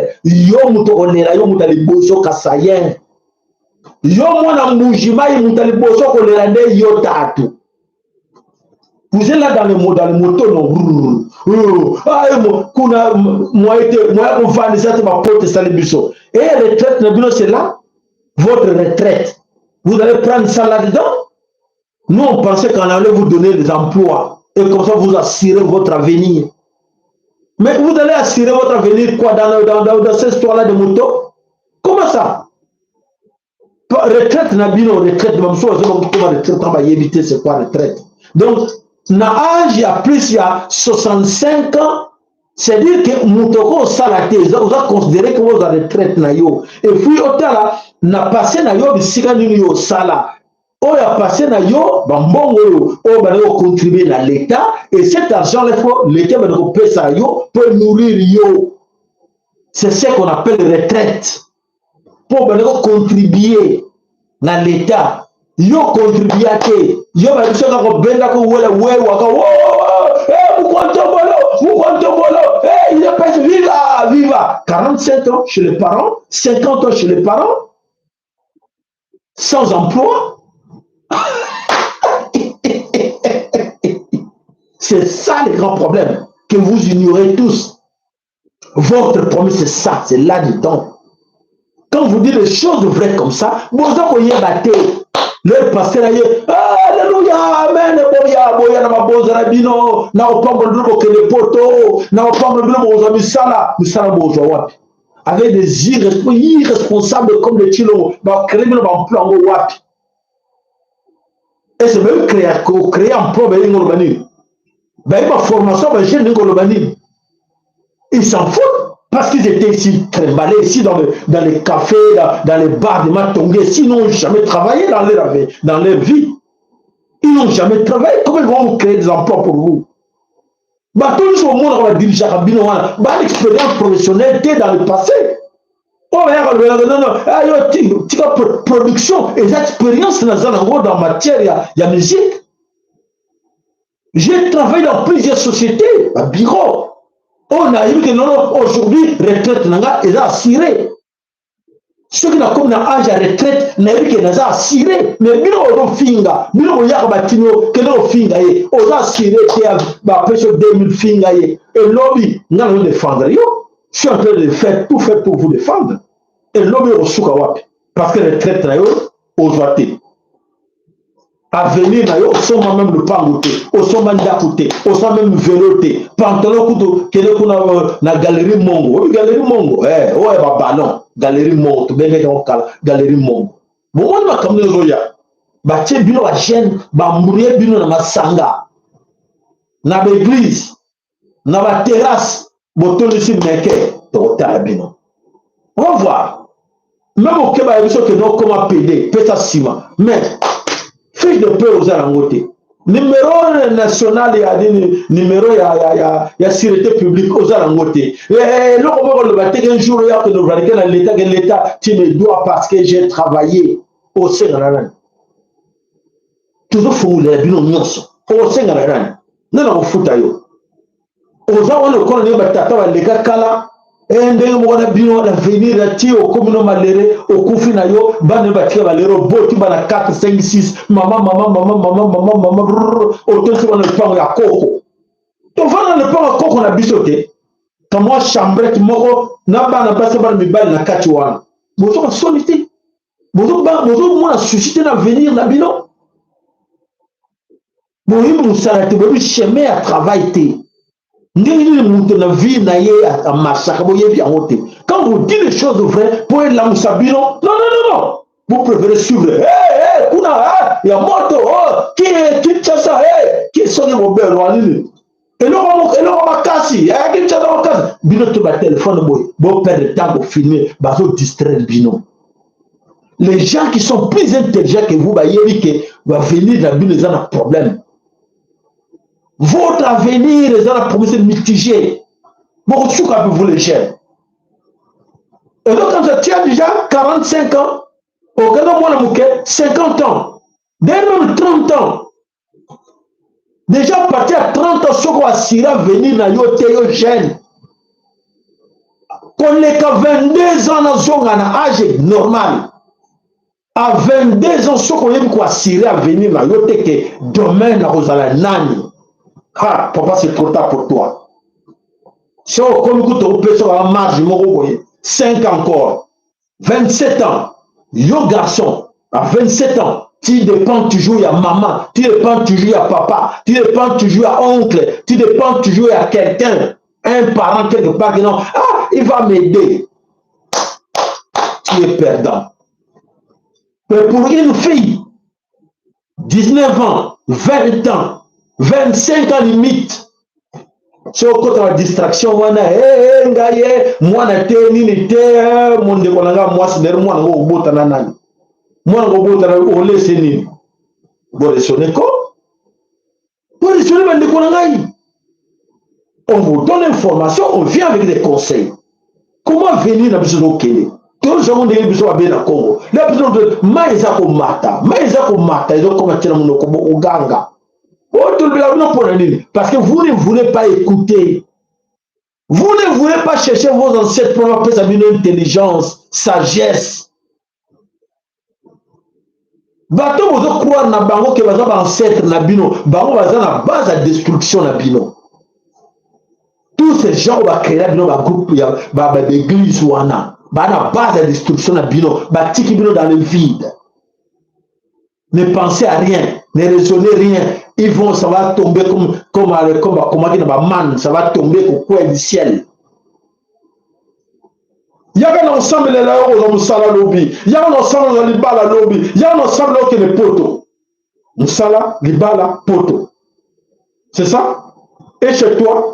vous êtes là dans le moto, non? Et retraite, c'est là. Votre retraite, vous allez prendre ça là-dedans. Nous, on pensait qu'on allait vous donner des emplois et comme ça, vous assurez votre avenir. Mais vous allez assurer votre avenir quoi dans cette histoire-là de moto? Comment ça? Retraite, Nabino, retraite, on va éviter c'est quoi retraite. Donc, na âge, il y a 65 ans, C'est-à-dire que Moutoko Salate, vous avez considéré que vous avez retraite na yo. Et puis, au-delà, n'a passé na yo, bisika nini yo sala. On a passé na yo, bambongo yo, on va contribuer à l'État. Et cet argent, l'État va payer ça yo pour nourrir yo. C'est ce qu'on appelle retraite. Pour contribuer à l'État. Yo contribuer à qui? Yo va dire que benda ko wala waka il est pas viva 45 ans chez les parents, 50 ans chez les parents, sans emploi. C'est ça le grand problème que vous ignorez tous. Votre problème, c'est ça, c'est là-dedans. Quand vous dites des choses vraies comme ça, vous avez battu. Le pasteur a dit, alléluia, amen, boya na maboza rabino, na opango ndolo kele poto, na opango ndolo boza misala boza wapi. Avec des irresponsables comme les Chilo, ba créer le emploi en wapi. Et c'est même créer emploi ben ngolobani. Ben ma formation ben jeune ngolobani. Ils s'en foutent. Parce qu'ils étaient ici trimballés, ici dans les cafés, dans les bars de Matongé, sinon ils n'ont jamais travaillé dans leur vie. Ils n'ont jamais travaillé. Comment ils vont créer des emplois pour vous? Bah, tout le monde va diriger à l'expérience professionnelle était dans le passé. Oh, non, production et l'expérience dans matière, il y a musique. J'ai travaillé dans plusieurs sociétés, à bureau. On a vu que non, aujourd'hui, retraite n'a pas assuré. Ceux qui n'ont comme âge à retraite, n'a vu que n'a pas assuré. Mais bien on finga, bien on y a batino, que l'on finga y, on a assuré qu'il y a presque 2000 finga y. Et lobby n'a pas défendre yo. Je suis en train de faire tout pour vous défendre. Et lobby au soukawap, parce que retraite n'a yo, aux voités. À venir, au sommet même le pangoté, au sommet d'acoté, au sommet même véloté, pantalon couteau, qui est na galerie Mongo. Oui, galerie Mongo, ouais, ballon, galerie Mongo, bien galerie Mongo. Bon, on va comme nous, bah, tiens, bino à chaîne, bah, mourir bino na masanga, na l'église, na la terrasse, boton ici, meke, t'as bino. On va voir. Même au Québec, il y a que nous, comment pédé, péta ciment, mais, fiche de paix aux arangotés. Numéro national, il y a des numéros, il y a sécurité publique aux arangotés. Et là, on va le battre un jour, il y a que nous allons dans l'État, tu me dois parce que j'ai travaillé au Sénégal. Toujours faut les bino nyonso au Sénégal. Non, non, foutayo. Aux gens, on le connaît, batata, les gars, kala. Et ndenge mwana bino na venir na ti au communo malere au kufi na yo bana batia balero boti bana 4 5 6 mama au tesi bana pango ya koko to vana le pango koko na bisote kama chambrette moko na bana basa bana mibali na kati wana bozo ba solité bozo mwana susciter na venir na bino boyi musala te boyi chemin à travail te. Quand vous dites des choses vraies, pour être là, vous savez, non. Vous préférez suivre. Il y a moto, qui est ça, qui est sonné mon bel roi. Et là, on va casser. Qui est ça, bino tu vas téléphone, bon perdre de temps pour filmer, bazo distraire bino. Les gens qui sont plus intelligents que vous, va venir dans bino, ils ont un problème. Votre avenir, les gens ont mitigé. Beaucoup de choses que vous les jeunes. Et donc, quand tu as déjà 45 ans, au Canada, 50 ans, même 30 ans, déjà parti à 30 ans, ce qu'on va venir dans les jeunes. Qu'on est qu'à 22 ans dans un âge normal. À 22 ans, ce qu'on est à venir dans les domaine à nani. Ah, papa, c'est trop tard pour toi. Si on peut sur la marge, 5 encore, 27 ans, yo garçon, à 27 ans, tu dépends toujours à maman, tu dépends toujours à papa, tu dépends toujours à oncle, tu dépends toujours à quelqu'un, un parent quelque part qui non, ah, il va m'aider. Tu es perdant. Mais pour une fille, 19 ans, 20 ans, 25 ans limite, So côté la distraction wana ngaye mwana te nini te monde konanga mwasi der mwana go bota na nani mwana go bota na o laisse nini bo resonner ko bo resonner bande konanga. On vous donne l'information, on vient avec des conseils. Comment venir dans le Kenya? Tous les gens qui sont à Congo, les gens de Maïzako Mata, ils ont commencé à au Ganga. Parce que vous ne voulez pas écouter. Vous ne voulez pas chercher vos ancêtres pour appeler ça une intelligence, sagesse. Bateau, vous croire na bango que vous avez ancêtre na bino, bango vous avez la base à destruction na bino. Tous ces gens vont créer un groupe d'église ou la base de destruction dans le vide. Ne pensez à rien, ne raisonnez rien. Ils vont, ça va tomber comme man, ça va tomber au coin du ciel. Il y a un ensemble de la Moussala lobby, il y a un ensemble de Libala lobby, il y a un ensemble de poto. Moussala, Libala, poto. C'est ça? Et chez toi?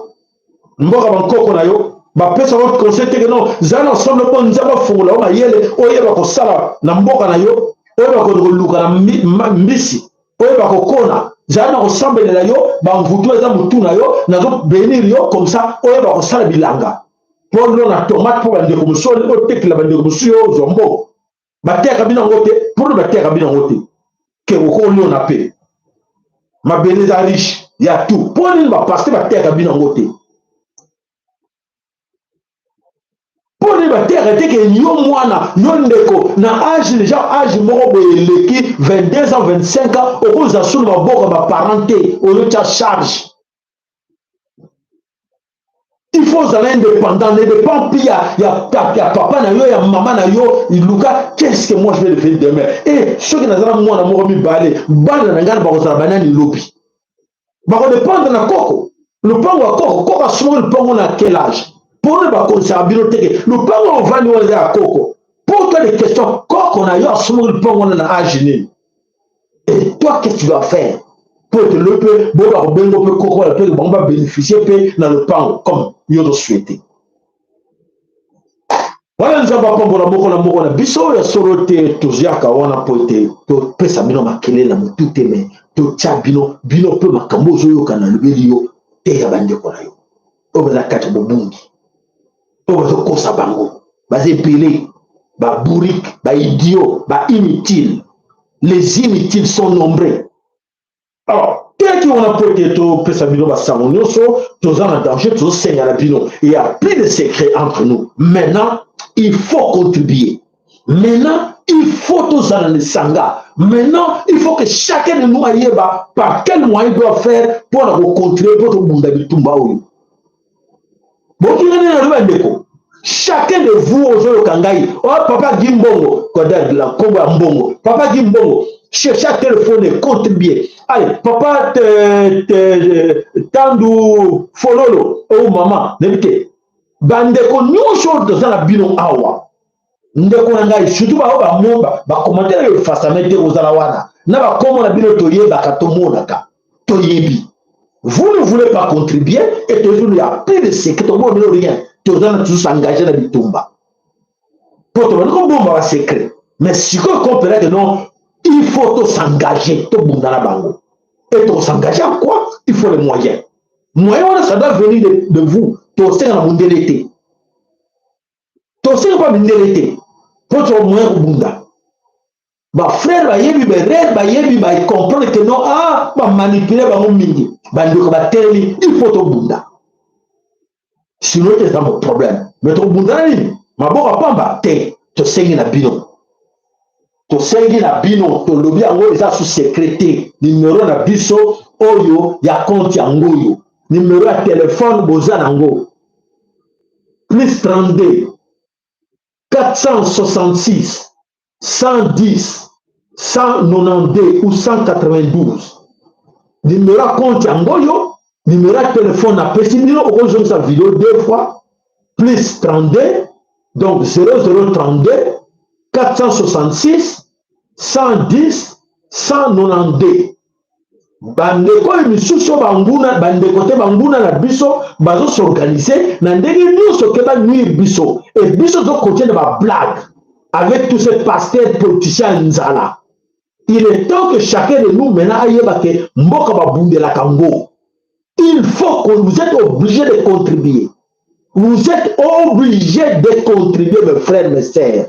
Mboka bankoko na yo ba pesa votre conseil que non zana ensemble pour nzaba fungula ba yele oyeba ko sala na mboka na yo oyeba ko luka na mbisi oyeba ko kona zana ensemble na yo ba mvutu eza mutu na yo na zo bénir yo comme ça oyeba ko sala bilanga pour na tomate pour bande ko musole o tekla bande ko musu yo zombo ba teka bina ngote pour ba teka bina ngote ke ko lo na pe ma bénisa riche ya tout pour ni ba passer ba teka bina ngote. Pour les bataires, c'est que nous, moi, nous, na âge, les gens, âge, moko, boyeleki, 22 ans, 25 ans, au cause de sous ma boca, ma parenté, au lieu de charge. Il faut être indépendant, ne dépend plus, il y a papa, il y a maman, il y a qu'est-ce que moi je vais le faire demain? Et ceux qui n'ont pas moi, moi, mi balé, balé, n'a pas besoin de banane, lobby. Bah, on dépend de la coco. Le pango à coco, coco à souvent le pango à quel âge? Pour ne pas conserver le pango on va nous aller à coco. Pour toi des questions, coco on a eu à souvent le pango on a agi. Et toi, qu'est-ce que tu vas faire? Pour te le peu, bon, coco, on va bénéficier dans le pango, comme nous le souhaitons. Voilà, nous avons pas pour la biso ya sorote toziaka wana pote to pesa bino makele na mutu teme to chabino bino pe makambo zo kana lubelio te ya bande ko na yo o ba kata bobungi o ba ko sa bango ba zepele ba bourrique ba idiot ba inutile. Les inutiles sont nombreux. Alors dès qu'on a pote to pesa bino ba samonyo so to en danger to senya la bino. Il y a plus de secrets entre nous. Maintenant il faut contribuer. Maintenant, il faut tous aller le sanga. Maintenant, il faut que chacun de nous aille par quel moyen il doit faire pour contribuer pour le monde de Tumbaou. Chacun de vous, au Kangaï, oh papa Gimbongo, la Koba Mbongo, papa Gimbongo, cherchez à téléphoner, contribuer. Allez, papa Tandou Fololo, oh maman, n'écoutez. Bandeko nyonso dans la bino awa ndeko na ngai surtout ba momba ba commentaire le fasamete ozala wana na ba komo na bino toyeba ka tomonaka toyebi. Vous ne voulez pas contribuer et toujours il y a plus de secret to bon rien tozana tous s'engager dans bitumba pour to ko bomba ba secret mais si ko comprendre que non il faut to s'engager to bunda na bango et to s'engager à quoi? Il faut les moyens ça doit venir de vous. Tosé na mundelete. Tosé pas mundelete. Pour ton moyen bunda. Ba frère ba yebi ba red ba yebi ba comprendre que non ah ba manipuler ba mingi. Ba ndiko ba teli il faut to bunda. Sinon c'est un problème. Mais to bunda ni maboka pamba te to sengi na bino. To sengi na bino to lobi ango eza sous secrété numéro na biso oyo ya compte ya ngoyo. Numéro de téléphone Bozanango plus 32 466 110 192 ou 192. Numéro de compte Angoyo, numéro de téléphone à Pessimino, au rejoint sa vidéo deux fois, plus 32, donc 0032 466 110 192. bandeko misusu banguna bandeko te banguna na biso bazo s'organiser na ndenge nyonso ke ba nuire biso et biso zo continuer ba blague avec tous ces pasteurs politiciens nzala. Il est temps que chacun de nous maintenant ayeba ke mboka babundela kango. Il faut que vous êtes obligés de contribuer. Vous êtes obligés de contribuer, mes frères, mes sœurs.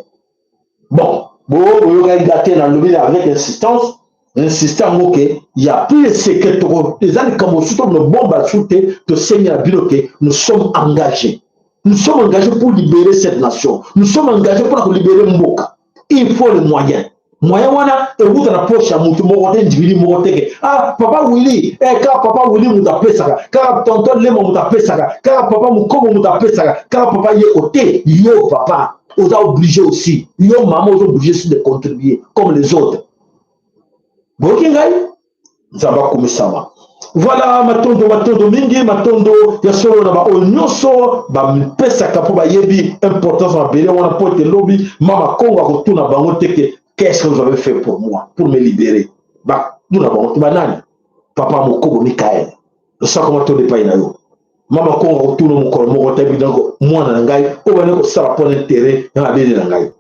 Bon, vous regardez dans le avec insistance. Insistant que il y a plus de secret. Les années comme surtout nos bombes à shooter de Seigneur Biloké, nous sommes engagés. Nous sommes engagés pour libérer cette nation. Nous sommes engagés pour libérer Mboka. Il faut les moyens. Moyen wana et vous dans la poche à mutu mo ndivili mo teke. Ah papa Willy, ka papa Willy muta pesaka. Ka tonton Lemo muta pesaka. Ka papa Mukomo muta pesaka. Ka papa ye côté, yo papa, on est obligé aussi. Yo maman, on est obligé de contribuer comme les autres. Bokingai, Zaba Kumisama. Voilà, matondo mingi, matondo, ya solo na ba onyoso, ba mpesa kapo ba yebi, importance na bele, wana pote lobby, mama konga kotuna bango teke, qu'est-ce que vous avez fait pour moi, pour me libérer? Bah, nous n'avons pas nani. Papa Mokobo Mikael, le sac comme tout pas inayo. Mama konga kotuna mon corps, mon tabi dango, moi na ngai, o bane ko sala pour l'intérêt, na bele na ngai.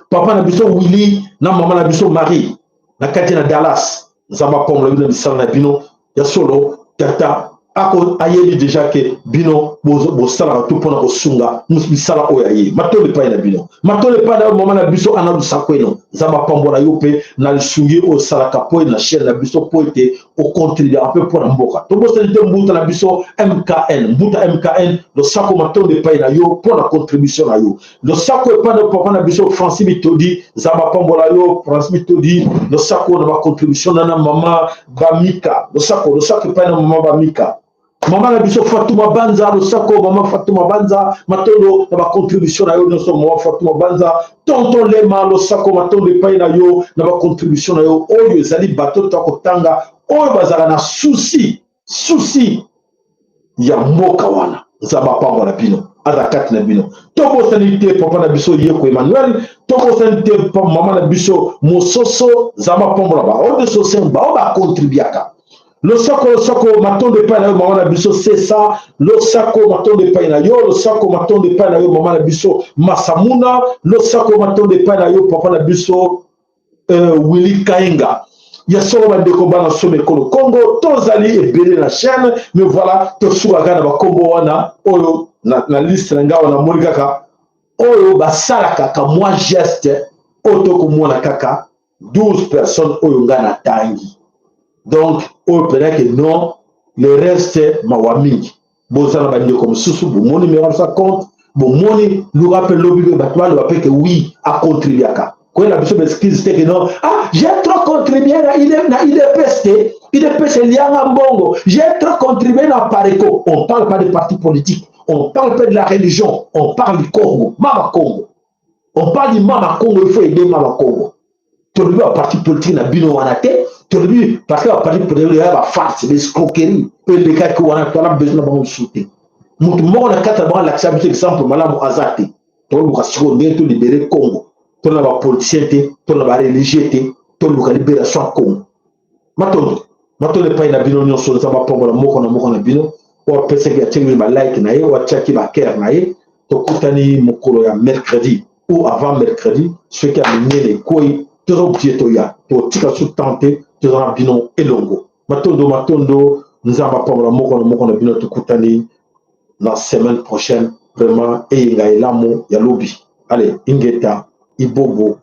Papa na biso Willy, na maman na biso Marie. Na kati na Dallas, Zamba Pomlo bino bisala na bino ya solo tata ako ayebi déjà que bino bo sala tout pona ko sunga musala oyaye matole pa na bino matole pa na mama na biso ana lusakweno Zamba Pombo na yope na sungi o sala kapo na chaîne na biso poete au contribuer un peu pour mboka to bo sente mbuta na biso MKN mbuta MKN le sako matole pa na yo pour la contribution na yo le sako pa na papa na biso Francis Mitodi Zamba Pombo la yo Francis Mitodi le sako na contribution na mama Bamika le sako pa na mama Bamika Maman la biso Fatouma Banza, le sako, maman Fatouma Banza, matolo, na ba contribution na yo, nous sommes maman Fatouma Banza, tonton Lema, le sako, matolo de paye na yo, na ba contribution na yo, oyo, zali bato tako tanga, oyo bazala na souci, ya mboka wana, zaba pango na bino, azakati na bino, toko sanite, papa na biso yeko Emmanuel, toko sanite, maman na biso, mososo, zaba pango na ba, oyo de sosen, ba, oba contribuaka. Le sako maton de pain na yo maman na biso c'est ça le sako maton de pain na yo le sako maton de pain na yo maman na biso Masamuna le sako maton de pain na yo papa na biso Willy Kainga ya solo ba ndeko bana some kono Congo tozali ebele na chaîne mais voilà to suka na ba kombo wana oyo na liste nga wana moni kaka oyo basalaka ka moi geste oto ko mona kaka 12 personnes oyo ngana tangi. Donc, on peut dire que non, le reste, mawaming. Bon, ça va dire comme sous bon, mon numéro ça compte. Bon, mon nous rappelle l'objet battement, nous rappelle que oui, à contribuer à ça. Quand la personne m'excuse, c'est que non, ah, j'ai trop contribué, il est pesté, il y a un bongo, j'ai trop contribué dans Pareco. On ne parle pas des partis politiques, on ne parle pas de la religion, on parle du Congo, Mama Congo. On parle du Mama Congo, il faut aider Mama Congo. Tu as un parti politique dans Bino Wanate. Parce que la partie pour dire la farce, les escroqueries, les cas qu'on a besoin de soutenir. Nous avons l'accès à exemple, madame Azate, tu as libérer Congo, tu as la politicien, tu as la religieux, tu as la libération Congo. Maintenant, les pays n'abîment pas sur les amas pour le mot qu'on a bino, ou à penser qu'il y a tenu ma like naïe, ou à tchaki ma care naïe, tu as mon colo mercredi ou avant mercredi, ce qui a mené les couilles, tu as oublié Toya, tu as sous-tenté. Bino elongo matondo nous avons pas moko na bino tukutani la semaine prochaine vraiment et il y a lobby allez ingeta ibobo